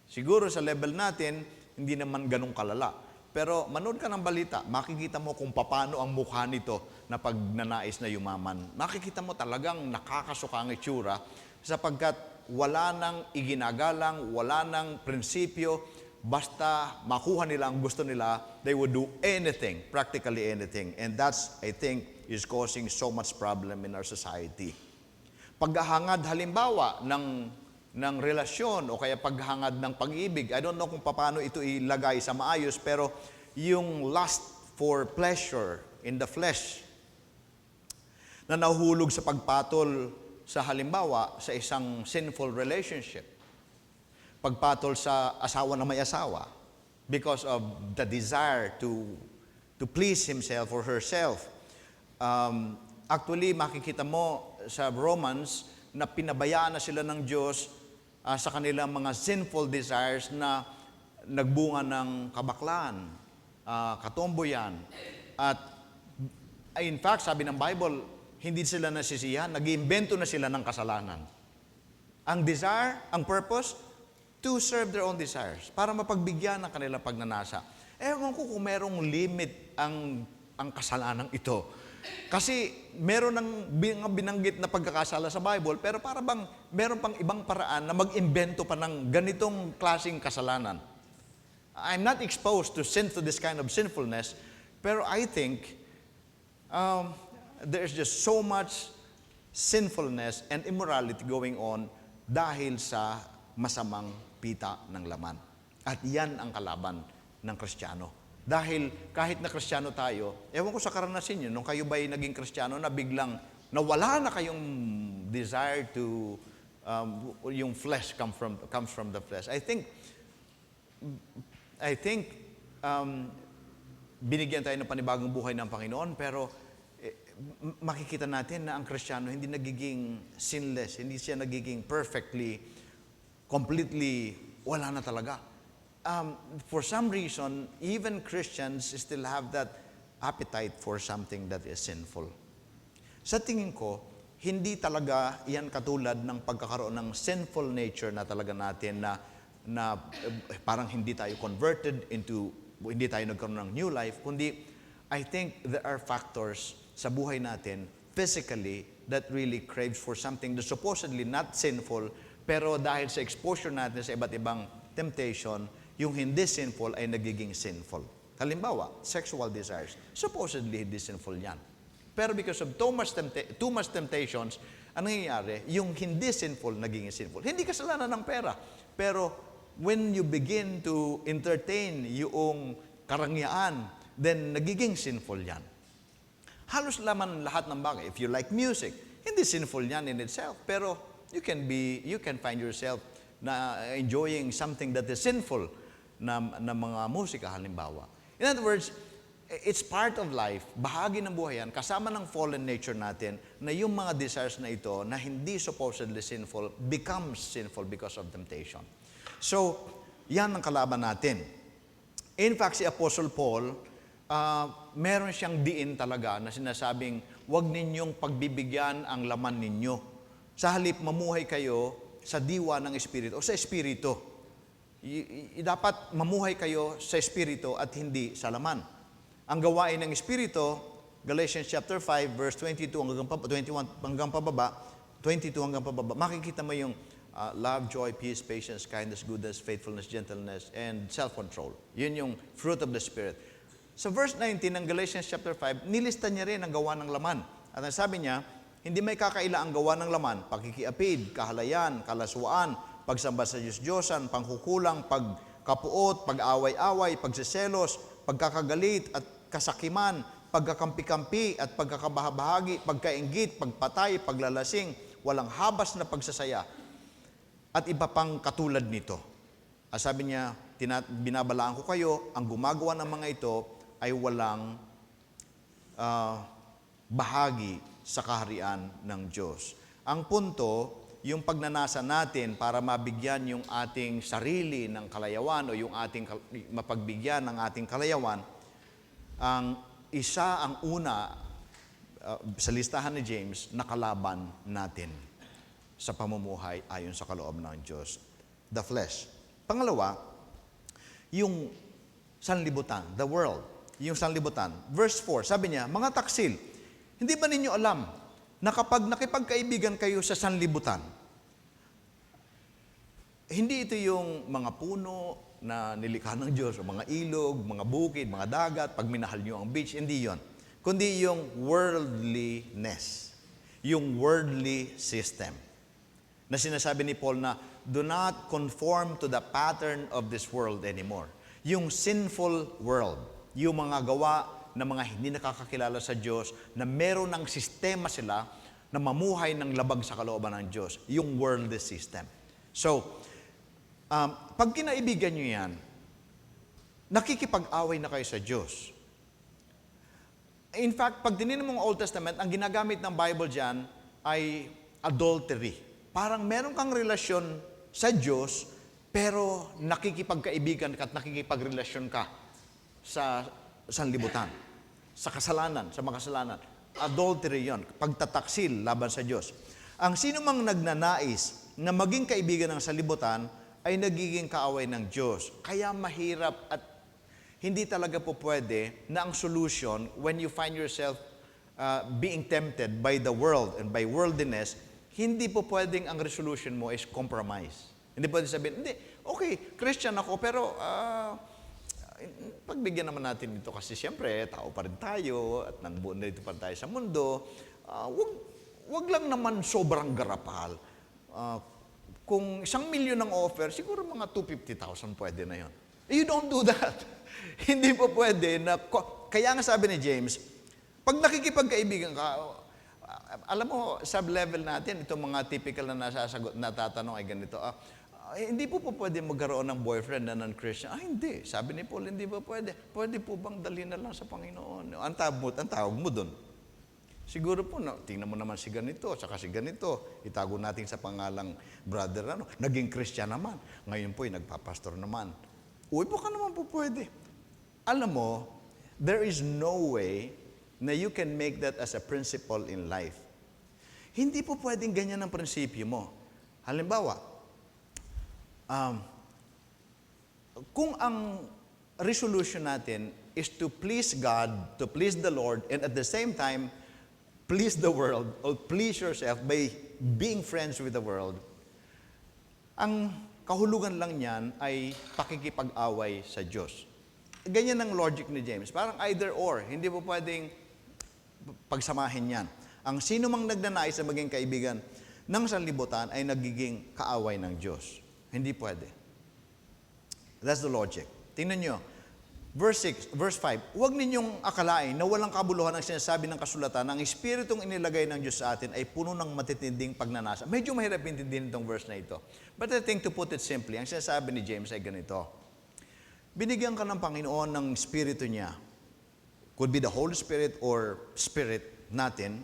Siguro sa level natin, hindi naman ganun kalala. Pero manood ka ng balita, makikita mo kung paano ang mukha nito na pagnanais na yumaman. Makikita mo talagang nakakasuka ang itsura sapagkat wala nang iginagalang, wala nang prinsipyo, basta makuha nila ang gusto nila, they would do anything, practically anything. And that's, I think, is causing so much problem in our society. Paghahangad halimbawa ng relasyon o kaya paghangad ng pag-ibig. I don't know kung paano ito ilagay sa maayos, pero yung lust for pleasure in the flesh na nahuhulog sa pagpatol sa halimbawa sa isang sinful relationship. Pagpatol sa asawa na may asawa because of the desire to please himself or herself. Actually, makikita mo sa Romans na pinabayaan na sila ng Diyos sa kanilang mga sinful desires na nagbunga ng kabaklaan, katomboyan. At in fact, sabi ng Bible, hindi sila nasisiyahan, nag-iimbento na sila ng kasalanan. Ang desire, ang purpose, to serve their own desires, para mapagbigyan ng kanilang pagnanasa. Ewan ko kung merong limit ang kasalanan ito. Kasi meron ng binanggit na pagkakasala sa Bible, pero para bang meron pang ibang paraan na mag-imbento pa ng ganitong klaseng kasalanan. I'm not exposed to this kind of sinfulness, pero I think there's just so much sinfulness and immorality going on dahil sa masamang pita ng laman. At yan ang kalaban ng Kristiyano. Dahil kahit na Kristiyano tayo, ewan ko sa karanasan nyo, nung kayo ba'y naging Kristiyano na biglang nawala na kayong desire to, yung flesh comes from the flesh. I think, binigyan tayo ng panibagong buhay ng Panginoon, pero makikita natin na ang Kristiyano hindi nagiging sinless, hindi siya nagiging completely, wala na talaga. For some reason, even Christians still have that appetite for something that is sinful. Sa tingin ko, hindi talaga yan katulad ng pagkakaroon ng sinful nature na talaga natin na parang hindi tayo converted into, hindi tayo nagkaroon ng new life, kundi I think there are factors sa buhay natin physically that really craves for something that's supposedly not sinful, pero dahil sa exposure natin sa iba't ibang temptation, yung hindi sinful ay nagiging sinful. Halimbawa, sexual desires. Supposedly, hindi sinful yan. Pero because of too much temptations, ang nangyayari, yung hindi sinful, naging sinful. Hindi kasalanan ng pera. Pero when you begin to entertain yung karangyaan, then nagiging sinful yan. Halos lahat ng bagay. If you like music, hindi sinful yan in itself. Pero you can find yourself na enjoying something that is sinful na mga musika halimbawa. In other words, it's part of life, bahagi ng buhay yan, kasama ng fallen nature natin, na yung mga desires na ito, na hindi supposedly sinful, becomes sinful because of temptation. So, yan ang kalaban natin. In fact, si Apostle Paul, meron siyang diin talaga na sinasabing, huwag ninyong pagbibigyan ang laman ninyo. Sa halip, mamuhay kayo sa diwa ng Espiritu o sa Espiritu. Dapat mamuhay kayo sa Espiritu at hindi sa laman. Ang gawain ng Espiritu, Galatians chapter 5, verse 22 hanggang pababa, makikita mo yung love, joy, peace, patience, kindness, goodness, faithfulness, gentleness, and self-control. Yun yung fruit of the Spirit. Sa verse 19 ng Galatians chapter 5, nilista niya rin ang gawa ng laman. At ang sabi niya, hindi may kakaila ang gawa ng laman, pakikiapid, kahalayan, kalaswaan, pagsamba sa Diyos-Diyosan, pangkukulang, pagkapuot, pag-away-away, pagsiselos, pagkakagalit at kasakiman, pagkakampi-kampi at pagkakabahabahagi, pagkainggit, pagpatay, paglalasing, walang habas na pagsasaya, at iba pang katulad nito. Sabi niya, binabalaan ko kayo, ang gumagawa ng mga ito ay walang bahagi sa kaharian ng Diyos. Ang punto, yung pagnanasa natin para mabigyan yung ating sarili ng kalayawan o yung mapagbigyan ng ating kalayawan, ang una sa listahan ni James na kalaban natin sa pamumuhay ayon sa kaloob ng Diyos, the flesh. Pangalawa, yung sanlibutan, the world, yung sanlibutan. Verse 4, sabi niya, mga taksil, hindi ba ninyo alam na kapag nakipagkaibigan kayo sa sanlibutan, hindi ito yung mga puno na nilikha ng Diyos, o mga ilog, mga bukid, mga dagat, pag minahal nyo ang beach, hindi yon. Kundi yung worldliness, yung worldly system. Na sinasabi ni Paul na, do not conform to the pattern of this world anymore. Yung sinful world, yung mga gawa na mga hindi nakakakilala sa Diyos, na meron ng sistema sila na mamuhay ng labag sa kalooban ng Diyos, yung worldly system. So, pag kinaibigan nyo yan, nakikipag-away na kayo sa Diyos. In fact, pag dininin mong Old Testament, ang ginagamit ng Bible dyan ay adultery. Parang meron kang relasyon sa Diyos, pero nakikipagkaibigan ka at nakikipagrelasyon ka sa sanlibutan, sa kasalanan, sa makasalanan. Adultery yon, pagtataksil laban sa Diyos. Ang sino mang nagnanais na maging kaibigan ng sanlibutan ay nagiging kaaway ng Diyos. Kaya mahirap at hindi talaga po pwede na ang solution when you find yourself being tempted by the world and by worldliness, hindi po pwedeng ang resolution mo is compromise. Hindi pwede sabihin, hindi, okay, Christian ako, pero pagbigyan naman natin ito kasi siyempre, tao pa rin tayo at nanbuo na dito pa rin tayo sa mundo. Wag lang naman sobrang garapal. Kung 1,000,000 ang offer, siguro mga 250,000 pwede na yon. You don't do that. Hindi po pwede na, kaya nga sabi ni James, pag nakikipagkaibigan ka, alam mo, sub-level natin, itong mga typical na natatanong ay ganito, hindi po pwede magkaroon ng boyfriend na non-Christian. Hindi. Sabi ni Paul, hindi ba pwede? Pwede po bang dalhin na lang sa Panginoon? Ang tawag mo doon. Siguro po, tingnan mo naman si ganito, saka si ganito. Itago natin sa pangalang brother, naging Christian naman. Ngayon po, nagpapastor naman. Uy, baka naman po pwede. Alam mo, there is no way na you can make that as a principle in life. Hindi po pwedeng ganyan ang prinsipyo mo. Halimbawa, kung ang resolution natin is to please God, to please the Lord, and at the same time, please the world, or please yourself by being friends with the world, ang kahulugan lang niyan ay pakikipag-away sa Diyos. Ganyan ang logic ni James. Parang either or. Hindi po pwedeng pagsamahin yan. Ang sino mang nagnanais na maging kaibigan ng sanlibutan ay nagiging kaaway ng Diyos. Hindi pwede. That's the logic. Tingnan nyo. Verse 5, huwag ninyong akalain na walang kabuluhan ang sinasabi ng kasulatan na ang Espiritong inilagay ng Diyos sa atin ay puno ng matitinding pagnanasa. Medyo mahirap intindihin itong verse na ito. But I think to put it simply, ang sinasabi ni James ay ganito. Binigyan ka ng Panginoon ng Espiritu niya. Could be the Holy Spirit or Spirit natin.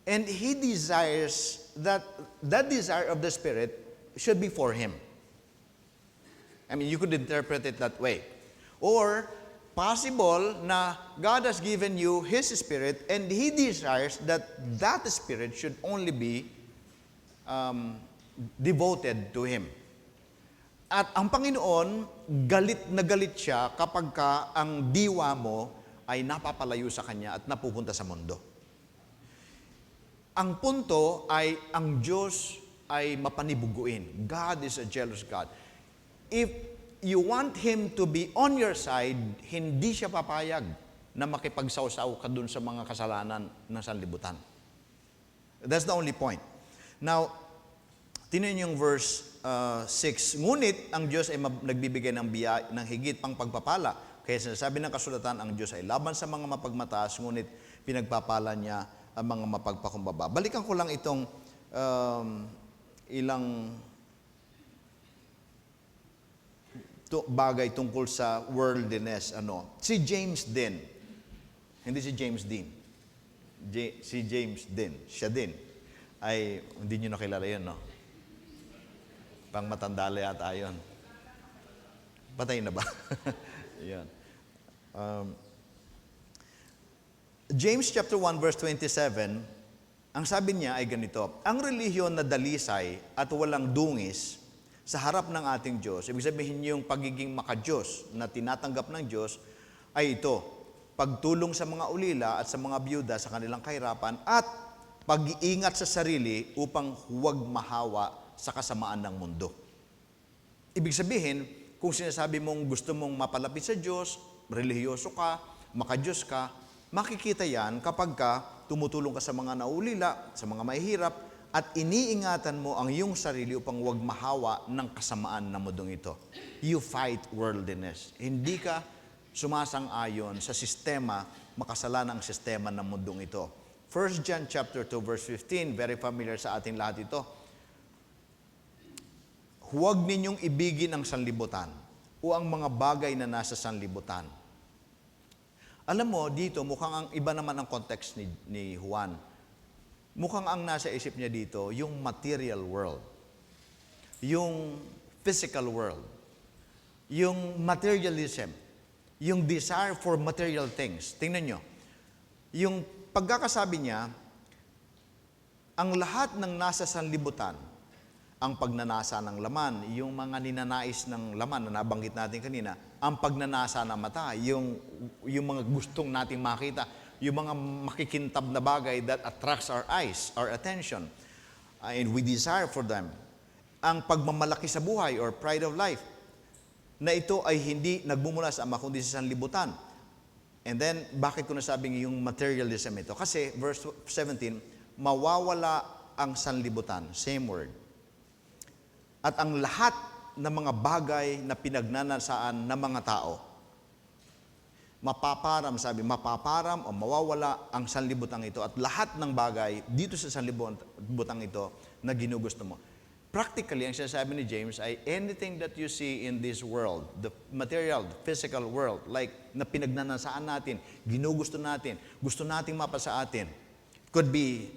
And He desires that desire of the Spirit should be for Him. I mean, you could interpret it that way. Or, possible na God has given you His Spirit and He desires that Spirit should only be devoted to Him. At ang Panginoon, galit na galit siya kapag ang diwa mo ay napapalayo sa Kanya at napupunta sa mundo. Ang punto ay ang Diyos ay mapanibuguin. God is a jealous God. If you want Him to be on your side, hindi siya papayag na makipagsawsaw ka dun sa mga kasalanan ng sanlibutan. That's the only point. Now, tingnan yung verse 6. Ngunit ang Diyos ay nagbibigay ng higit pang pagpapala. Kaya sinasabi ng kasulatan, ang Diyos ay laban sa mga mapagmataas, ngunit pinagpapala niya ang mga mapagpakumbaba. Balikan ko lang itong ilang bagay tungkol sa worldliness. Si James din. Hindi si James Dean. Si James din. Siya din. Ay, hindi nyo nakilala yun, no? Pang matandala yata yun. Patay na ba? Yan. James chapter 1 verse 27, ang sabi niya ay ganito, ang relihiyon na dalisay at walang dungis sa harap ng ating Diyos, ibig sabihin yung pagiging makadiyos na tinatanggap ng Diyos, ay ito, pagtulong sa mga ulila at sa mga byuda sa kanilang kahirapan at pag-iingat sa sarili upang huwag mahawa sa kasamaan ng mundo. Ibig sabihin, kung sinasabi mong gusto mong mapalapit sa Diyos, relihiyoso ka, makadiyos ka, makikita yan kapag ka tumutulong ka sa mga naulila, sa mga mahihirap, at iniingatan mo ang iyong sarili upang huwag mahawa ng kasamaan ng mundong ito. You fight worldliness. Hindi ka sumasang-ayon sa sistema, makasalanang sistema ng mundong ito. 1 John chapter 2 verse 15, very familiar sa ating lahat ito. Huwag ninyong ibigin ang sanlibutan o ang mga bagay na nasa sanlibutan. Alam mo, dito mukhang ang iba naman ang context ni Juan. Mukhang ang nasa isip niya dito, yung material world. Yung physical world. Yung materialism. Yung desire for material things. Tingnan nyo. Yung pagkakasabi niya, ang lahat ng nasa sanlibutan, ang pagnanasa ng laman, yung mga ninanais ng laman na nabanggit natin kanina, ang pagnanasa ng mata, yung mga gustong nating makita, yung mga makikintab na bagay that attracts our eyes, our attention, and we desire for them. Ang pagmamalaki sa buhay or pride of life, na ito ay hindi nagmumula sa Ama kundi sa sanlibutan. And then, bakit ko nasabing yung materialism ito? Kasi, verse 17, mawawala ang sanlibutan. Same word. At ang lahat ng mga bagay na pinagnanasaan ng mga tao, mapaparam, sabi, mapaparam o mawawala ang sanlibutan ito at lahat ng bagay dito sa sanlibutan ito na ginugusto mo. Practically, ang sinasabi ni James ay anything that you see in this world, the material, the physical world, like na pinagnanasaan natin, ginugusto natin, gusto nating mapasa atin, could be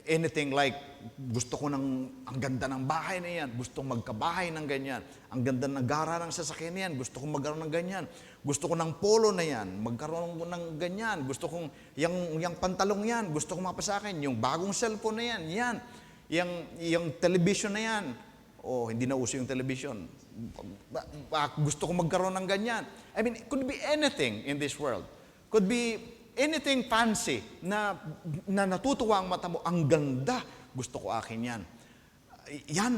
anything like gusto ko ng ang ganda ng bahay na yan, gusto kong magkabahay ng ganyan, ang ganda ng gara ng sasakyan na yan, gusto kong magkaroon ng ganyan, gusto ko ng polo na yan, magkaroon ng ganyan, gusto kong yung pantalong yan, gusto kong mapasa akin, yung bagong cellphone na yan, yung television na yan, hindi na uso yung television, gusto kong magkaroon ng ganyan. I mean, it could be anything in this world. Could be anything fancy na natutuwa ang mata mo, ang ganda, gusto ko akin yan. Yan,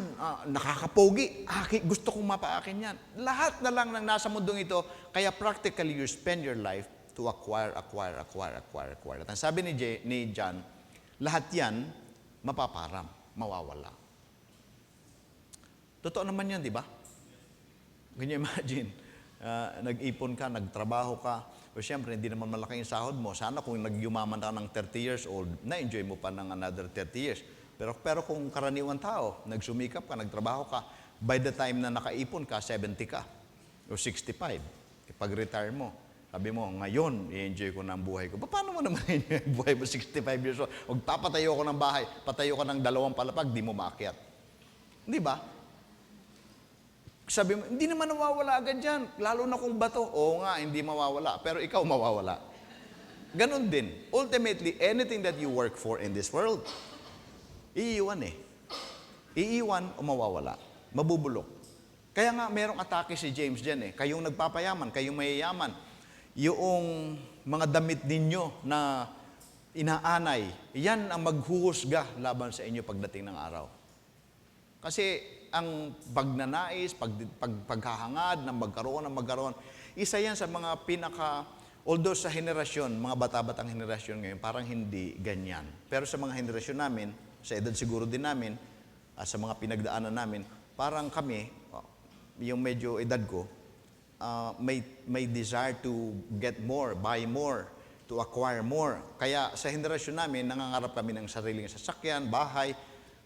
nakakapogi, gusto kong mapaakin yan. Lahat na lang ng nasa mundong ito, kaya practically you spend your life to acquire. At ang sabi ni John, lahat yan, mapaparam, mawawala. Totoo naman yan, di ba? Can you imagine? Nag-ipon ka, nagtrabaho ka, o siyempre, hindi naman malaki yung sahod mo. Sana kung nagyumaman ka ng 30 years old, na-enjoy mo pa ng another 30 years. Pero kung karaniwan tao, nagsumikap ka, nagtrabaho ka, by the time na nakaipon ka, 70 ka o 65. Pag-retire mo, sabi mo, ngayon, i-enjoy ko ng buhay ko. Paano mo naman i-enjoy yung buhay mo 65 years old? Huwag papatayo ko ng bahay, patayo ka ng 2 palapag, di mo maakyat. Di ba? Sabi mo, hindi naman nawawala agad dyan. Lalo na kung bato. Oo nga, hindi mawawala. Pero ikaw mawawala. Ganon din. Ultimately, anything that you work for in this world, iiwan eh. Iiwan o mawawala. Mabubulok. Kaya nga, merong atake si James dyan eh. Kayong nagpapayaman, kayong mayayaman. Yung mga damit ninyo na inaanay, yan ang maghuhusga laban sa inyo pagdating ng araw. Kasi ang pagnanais, paghahangad na magkaroon, isa yan sa mga although sa henerasyon, mga bata-batang henerasyon ngayon, parang hindi ganyan. Pero sa mga henerasyon namin, sa edad siguro din namin, sa mga pinagdaanan namin, parang kami, yung medyo edad ko, may desire to get more, buy more, to acquire more. Kaya sa henerasyon namin, nangangarap kami ng sariling sasakyan, bahay,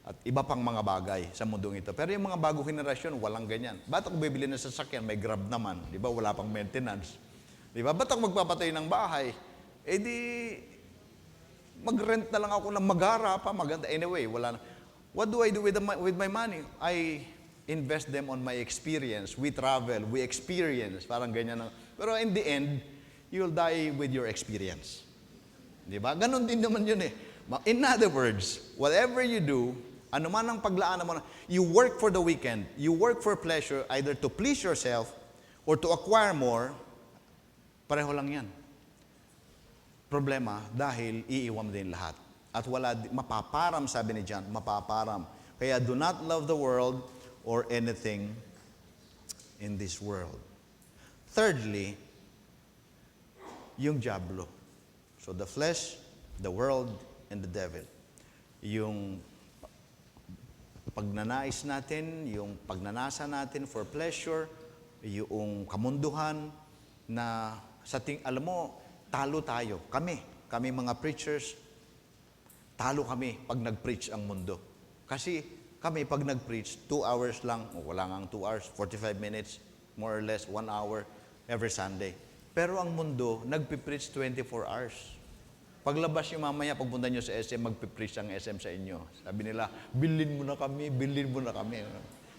at iba pang mga bagay sa mundong ito. Pero yung mga bagong henerasyon, walang ganyan. Ba't ako bibili ng sasakyan? May Grab naman. Di ba? Wala pang maintenance. Di ba? Ba't ako magpapatay ng bahay? Di mag-rent na lang ako ng magara pa, maganda. Anyway, wala na. What do I do with my money? I invest them on my experience. We travel, we experience, parang ganyan. Pero in the end, you'll die with your experience. Di ba? Ganon din naman yun eh. In other words, whatever you do, ano man ang paglaanan mo, you work for the weekend, you work for pleasure, either to please yourself or to acquire more, pareho lang yan. Problema, dahil iiwan din lahat. At mapaparam, sabi ni John, mapaparam. Kaya do not love the world or anything in this world. Thirdly, yung diablo. So the flesh, the world, and the devil. Yung pagnanais natin, yung pagnanasa natin for pleasure, yung kamunduhan na alam mo, talo tayo. Kami mga preachers, talo kami pag nag-preach ang mundo. Kasi kami pag nag-preach, 2 hours lang, wala ngang 2 hours, 45 minutes, more or less 1 hour every Sunday. Pero ang mundo, nagpipreach 24 hours. Paglabas nyo mamaya, pagpunta nyo sa SM, magpipreach ang SM sa inyo. Sabi nila, bilhin mo na kami, bilhin mo na kami.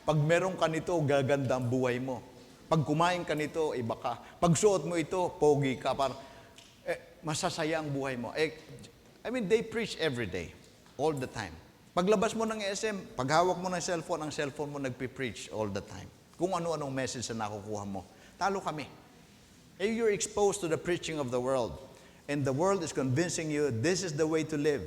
Pag meron ka nito, gaganda ang buhay mo. Pag kumain ka nito, iba ka. Pag suot mo ito, pogi ka. Masasaya ang buhay mo. They preach every day, all the time. Paglabas mo ng SM, paghawak mo ng cellphone, ang cellphone mo nagpipreach all the time. Kung ano-anong message na nakukuha mo. Talo kami. You're exposed to the preaching of the world. And the world is convincing you, this is the way to live.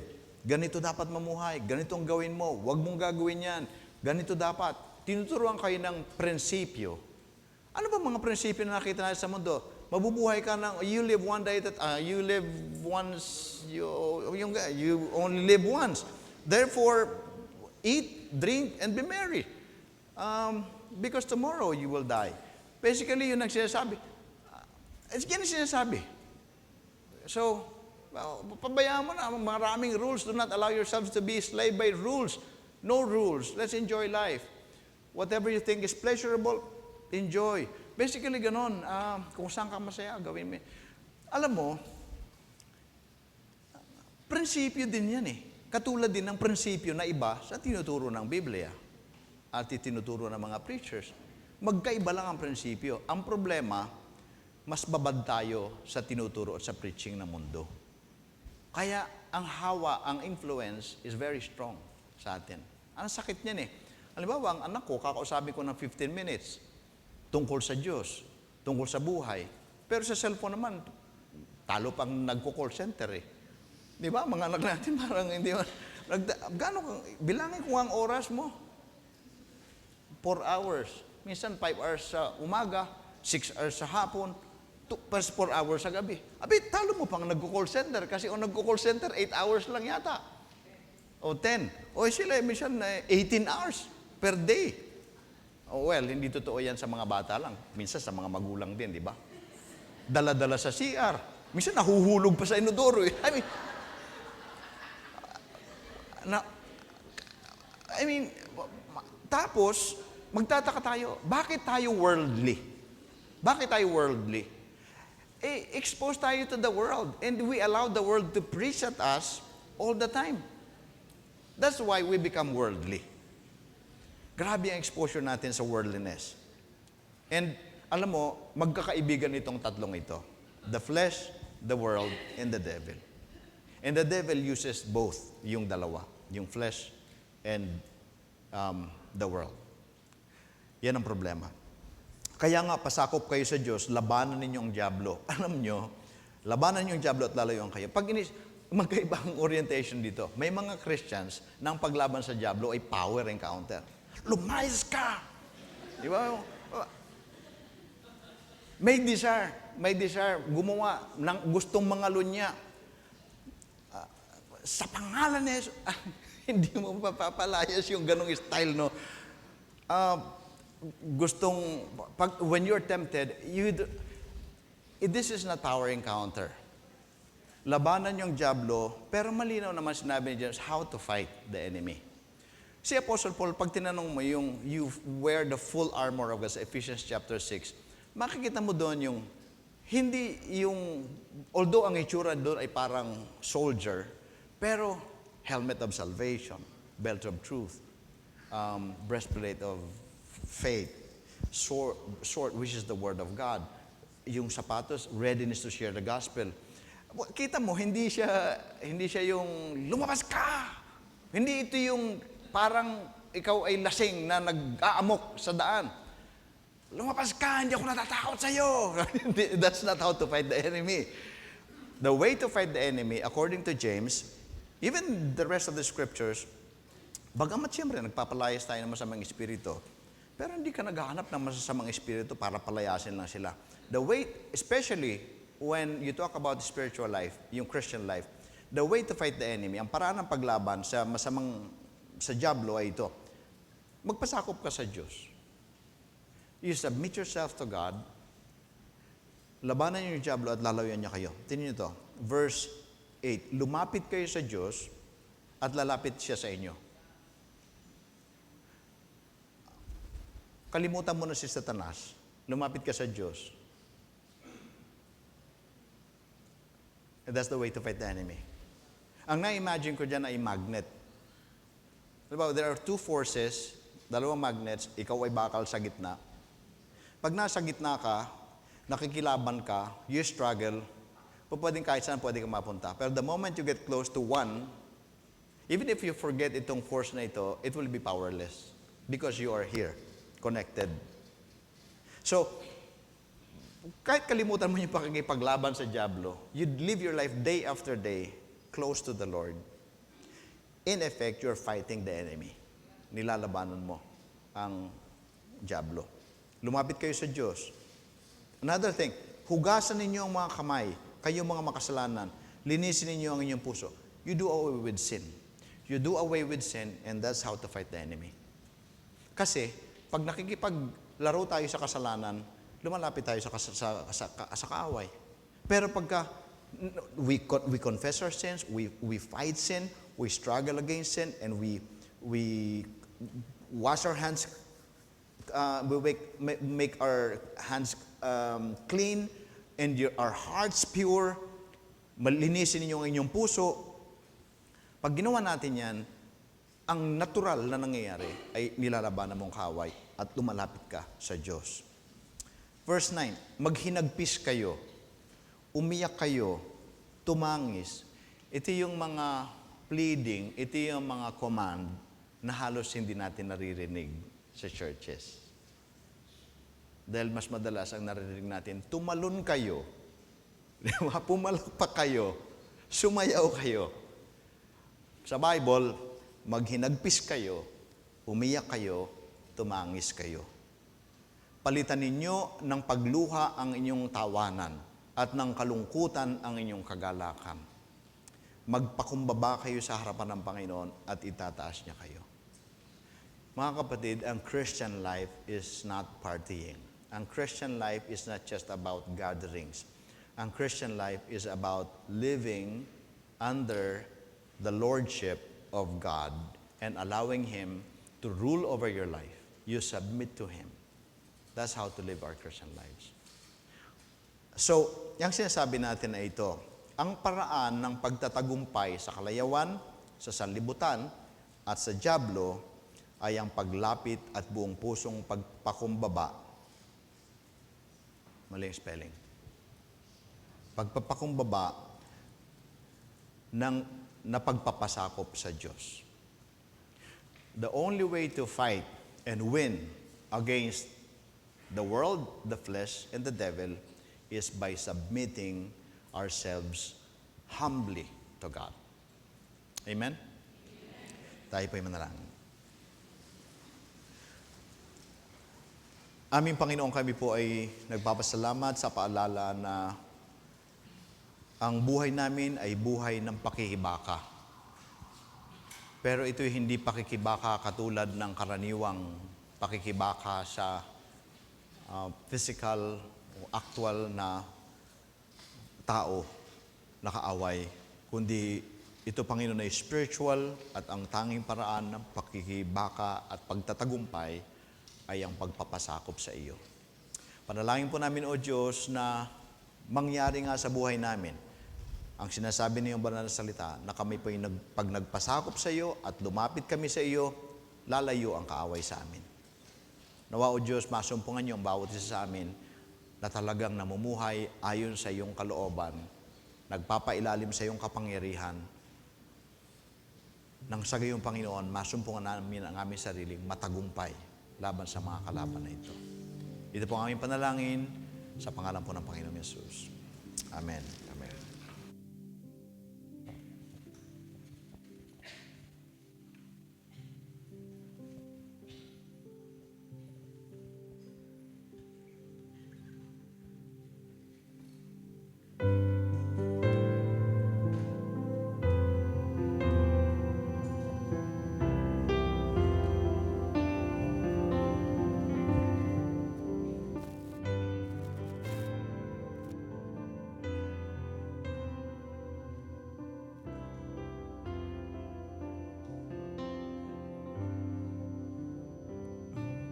Ganito dapat mamuhay. Ganito ang gawin mo. Huwag mong gagawin yan. Ganito dapat. Tinuturuan kayo ng prinsipyo. Ano ba mga prinsipyo na nakita natin sa mundo? Mabubuhay ka ng, you live one day, you live once, you only live once. Therefore, eat, drink, and be merry. Because tomorrow you will die. Basically, yun ang sinasabi. Yan ang sinasabi. So, pabayaan mo na, maraming rules. Do not allow yourselves to be slave by rules. No rules. Let's enjoy life. Whatever you think is pleasurable, enjoy. Basically, ganon. Kung saan ka masaya, gawin mo. Alam mo, prinsipyo din yan eh. Katulad din ng prinsipyo na iba sa tinuturo ng Biblia at tinuturo ng mga preachers. Magkaiba lang ang prinsipyo. Ang problema, mas babad tayo sa tinuturo at sa preaching ng mundo. Kaya ang hawa, ang influence is very strong sa atin. Ang sakit niyan eh. Halimbawa, ang anak ko, kakausapin ko ng 15 minutes tungkol sa Diyos, tungkol sa buhay. Pero sa cellphone naman, talo pang nagko-call center eh. Di ba? Mga anak natin parang hindi ba? Bilangin ko ang oras mo. 4 hours. Minsan 5 hours sa umaga, 6 hours sa hapon, 4 hours sa gabi. Talo mo pang nagko-call center kasi kung nagko-call center, 8 hours lang yata. O 10. O sila, minsan 18 hours per day. Well, hindi totoo yan sa mga bata lang. Minsan sa mga magulang din, di ba? Dala-dala sa CR. Minsan nahuhulog pa sa inodoro eh. Tapos, magtataka tayo, bakit tayo worldly? Bakit tayo worldly? Exposed tayo to the world and we allow the world to preach at us all the time. That's why we become worldly. Grabe ang exposure natin sa worldliness. And alam mo, magkakaibigan itong tatlong ito. The flesh, the world, and the devil. And the devil uses both, yung dalawa, yung flesh and the world. Yan ang problema. Kaya nga, pasakop kayo sa Diyos, labanan ninyo ang diablo. Alam nyo, labanan ninyo ang diablo at lalayuan kayo. Magkaiba ang orientation dito. May mga Christians na ang paglaban sa diablo ay power encounter. Lumayas ka! Di ba? May desire, gumawa ng gustong mangalo niya. Sa pangalan ni Jesus, hindi mo mapapalayas yung ganong style, no? When you're tempted, this is not power encounter. Labanan yung diablo, pero malinaw naman sinabi ni Jesus how to fight the enemy. Si Apostle Paul, pag tinanong mo you wear the full armor of God sa Ephesians chapter 6, makikita mo doon although ang itsura doon ay parang soldier, pero helmet of salvation, belt of truth, breastplate of faith. Sword, which is the word of God. Yung sapatos, readiness to share the gospel. Kita mo, hindi siya yung lumabas ka. Hindi ito yung parang ikaw ay lasing na nag-aamok sa daan. Lumabas ka, hindi ako natatakot sa'yo. That's not how to fight the enemy. The way to fight the enemy, according to James, even the rest of the scriptures, bagamat siyempre nagpapalayas tayo ng masamang espiritu, pero hindi ka naghahanap ng masasamang espiritu para palayasin lang sila. The way, especially when you talk about spiritual life, yung Christian life, the way to fight the enemy, ang paraan ng paglaban sa diablo ay ito. Magpasakop ka sa Diyos. You submit yourself to God, labanan niyo yung diablo at lalawian niya kayo. Tingnan niyo to, verse 8, lumapit kayo sa Diyos at lalapit siya sa inyo. Kalimutan mo na si Satanas, lumapit ka sa Diyos. And that's the way to fight the enemy. Ang na-imagine ko dyan ay magnet. Diba, there are two forces, dalawang magnets, ikaw ay bakal sa gitna. Pag nasa gitna ka, nakikilaban ka, you struggle, pwedeng kahit saan pwede kang mapunta. Pero the moment you get close to one, even if you forget itong force na ito, it will be powerless because you are here, connected. So, kahit kalimutan mo yung pakikipaglaban sa diablo, you'd live your life day after day close to the Lord. In effect, you're fighting the enemy. Nilalabanan mo ang diablo. Lumapit kayo sa Diyos. Another thing, hugasan ninyo ang mga kamay, kayong mga makasalanan, linisin ninyo ang inyong puso. You do away with sin. You do away with sin, and that's how to fight the enemy. Kasi, pag nakikipaglaro tayo sa kasalanan, lumalapit tayo sa kaaway. Pero pagka we confess our sins, we fight sin, we struggle against sin, and we wash our hands, we make our hands clean, and our hearts pure, malinisin ninyo ang inyong puso. Pag ginawa natin yan, ang natural na nangyayari ay nilalabanan mong kaway at lumalapit ka sa Diyos. Verse 9, maghinagpis kayo, umiyak kayo, tumangis. Ito yung mga pleading, ito yung mga command na halos hindi natin naririnig sa churches. Dahil mas madalas ang naririnig natin, tumalon kayo, pumalakpak kayo, sumayaw kayo. Sa Bible, maghinagpis kayo, umiyak kayo, tumangis kayo. Palitan ninyo ng pagluha ang inyong tawanan at ng kalungkutan ang inyong kagalakan. Magpakumbaba kayo sa harapan ng Panginoon at itataas niya kayo. Mga kapatid, ang Christian life is not partying. Ang Christian life is not just about gatherings. Ang Christian life is about living under the lordship of God and allowing Him to rule over your life. You submit to Him. That's how to live our Christian lives. So, yung sinasabi natin na ito, ang paraan ng pagtatagumpay sa kalayawan, sa sanlibutan, at sa diablo ay ang paglapit at buong pusong pagpakumbaba. Mali yung spelling. Pagpapakumbaba ng napagpapasakop sa Diyos. The only way to fight and win against the world, the flesh, and the devil is by submitting ourselves humbly to God. Amen? Tayo po'y manalangin. Aming Panginoon, kami po ay nagpapasalamat sa paalala na ang buhay namin ay buhay ng pakikibaka. Pero ito'y hindi pakikibaka katulad ng karaniwang pakikibaka sa physical o actual na tao na kaaway, kundi ito, Panginoon, ay spiritual at ang tanging paraan ng pakikibaka at pagtatagumpay ay ang pagpapasakop sa iyo. Panalangin po namin, O Diyos, na mangyari nga sa buhay namin ang sinasabi niyong banal na salita na kami po pag nagpasakop sa iyo at lumapit kami sa iyo, lalayo ang kaaway sa amin. Nawa o Diyos, masumpungan niyo ang bawat isa sa amin na talagang namumuhay ayon sa iyong kalooban, nagpapailalim sa iyong kapangyarihan. Nang sa gayong Panginoon, masumpungan namin ang aming sariling matagumpay laban sa mga kalaban na ito. Ito po ang aming panalangin sa pangalan po ng Panginoon Yesus. Amen. Amen.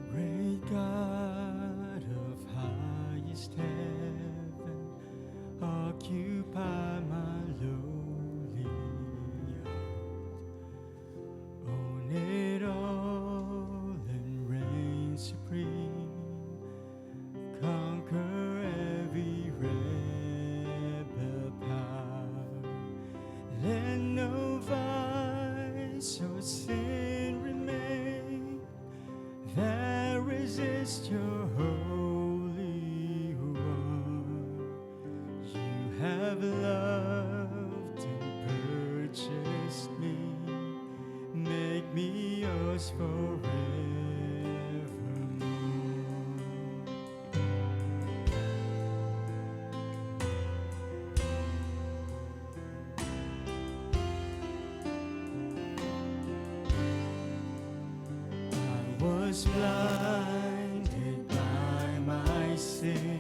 Great God of highest heaven, occupy my lowly heart. Own it all and reign supreme. Conquer every rebel power. Let no vice or sin remain that resist your holy one. You have loved and purchased me. Make me yours forevermore. I was blinded by my sin,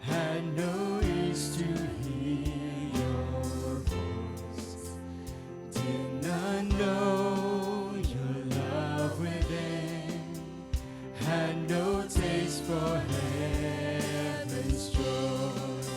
had no ears to hear your voice, did not know your love within, had no taste for heaven's joys.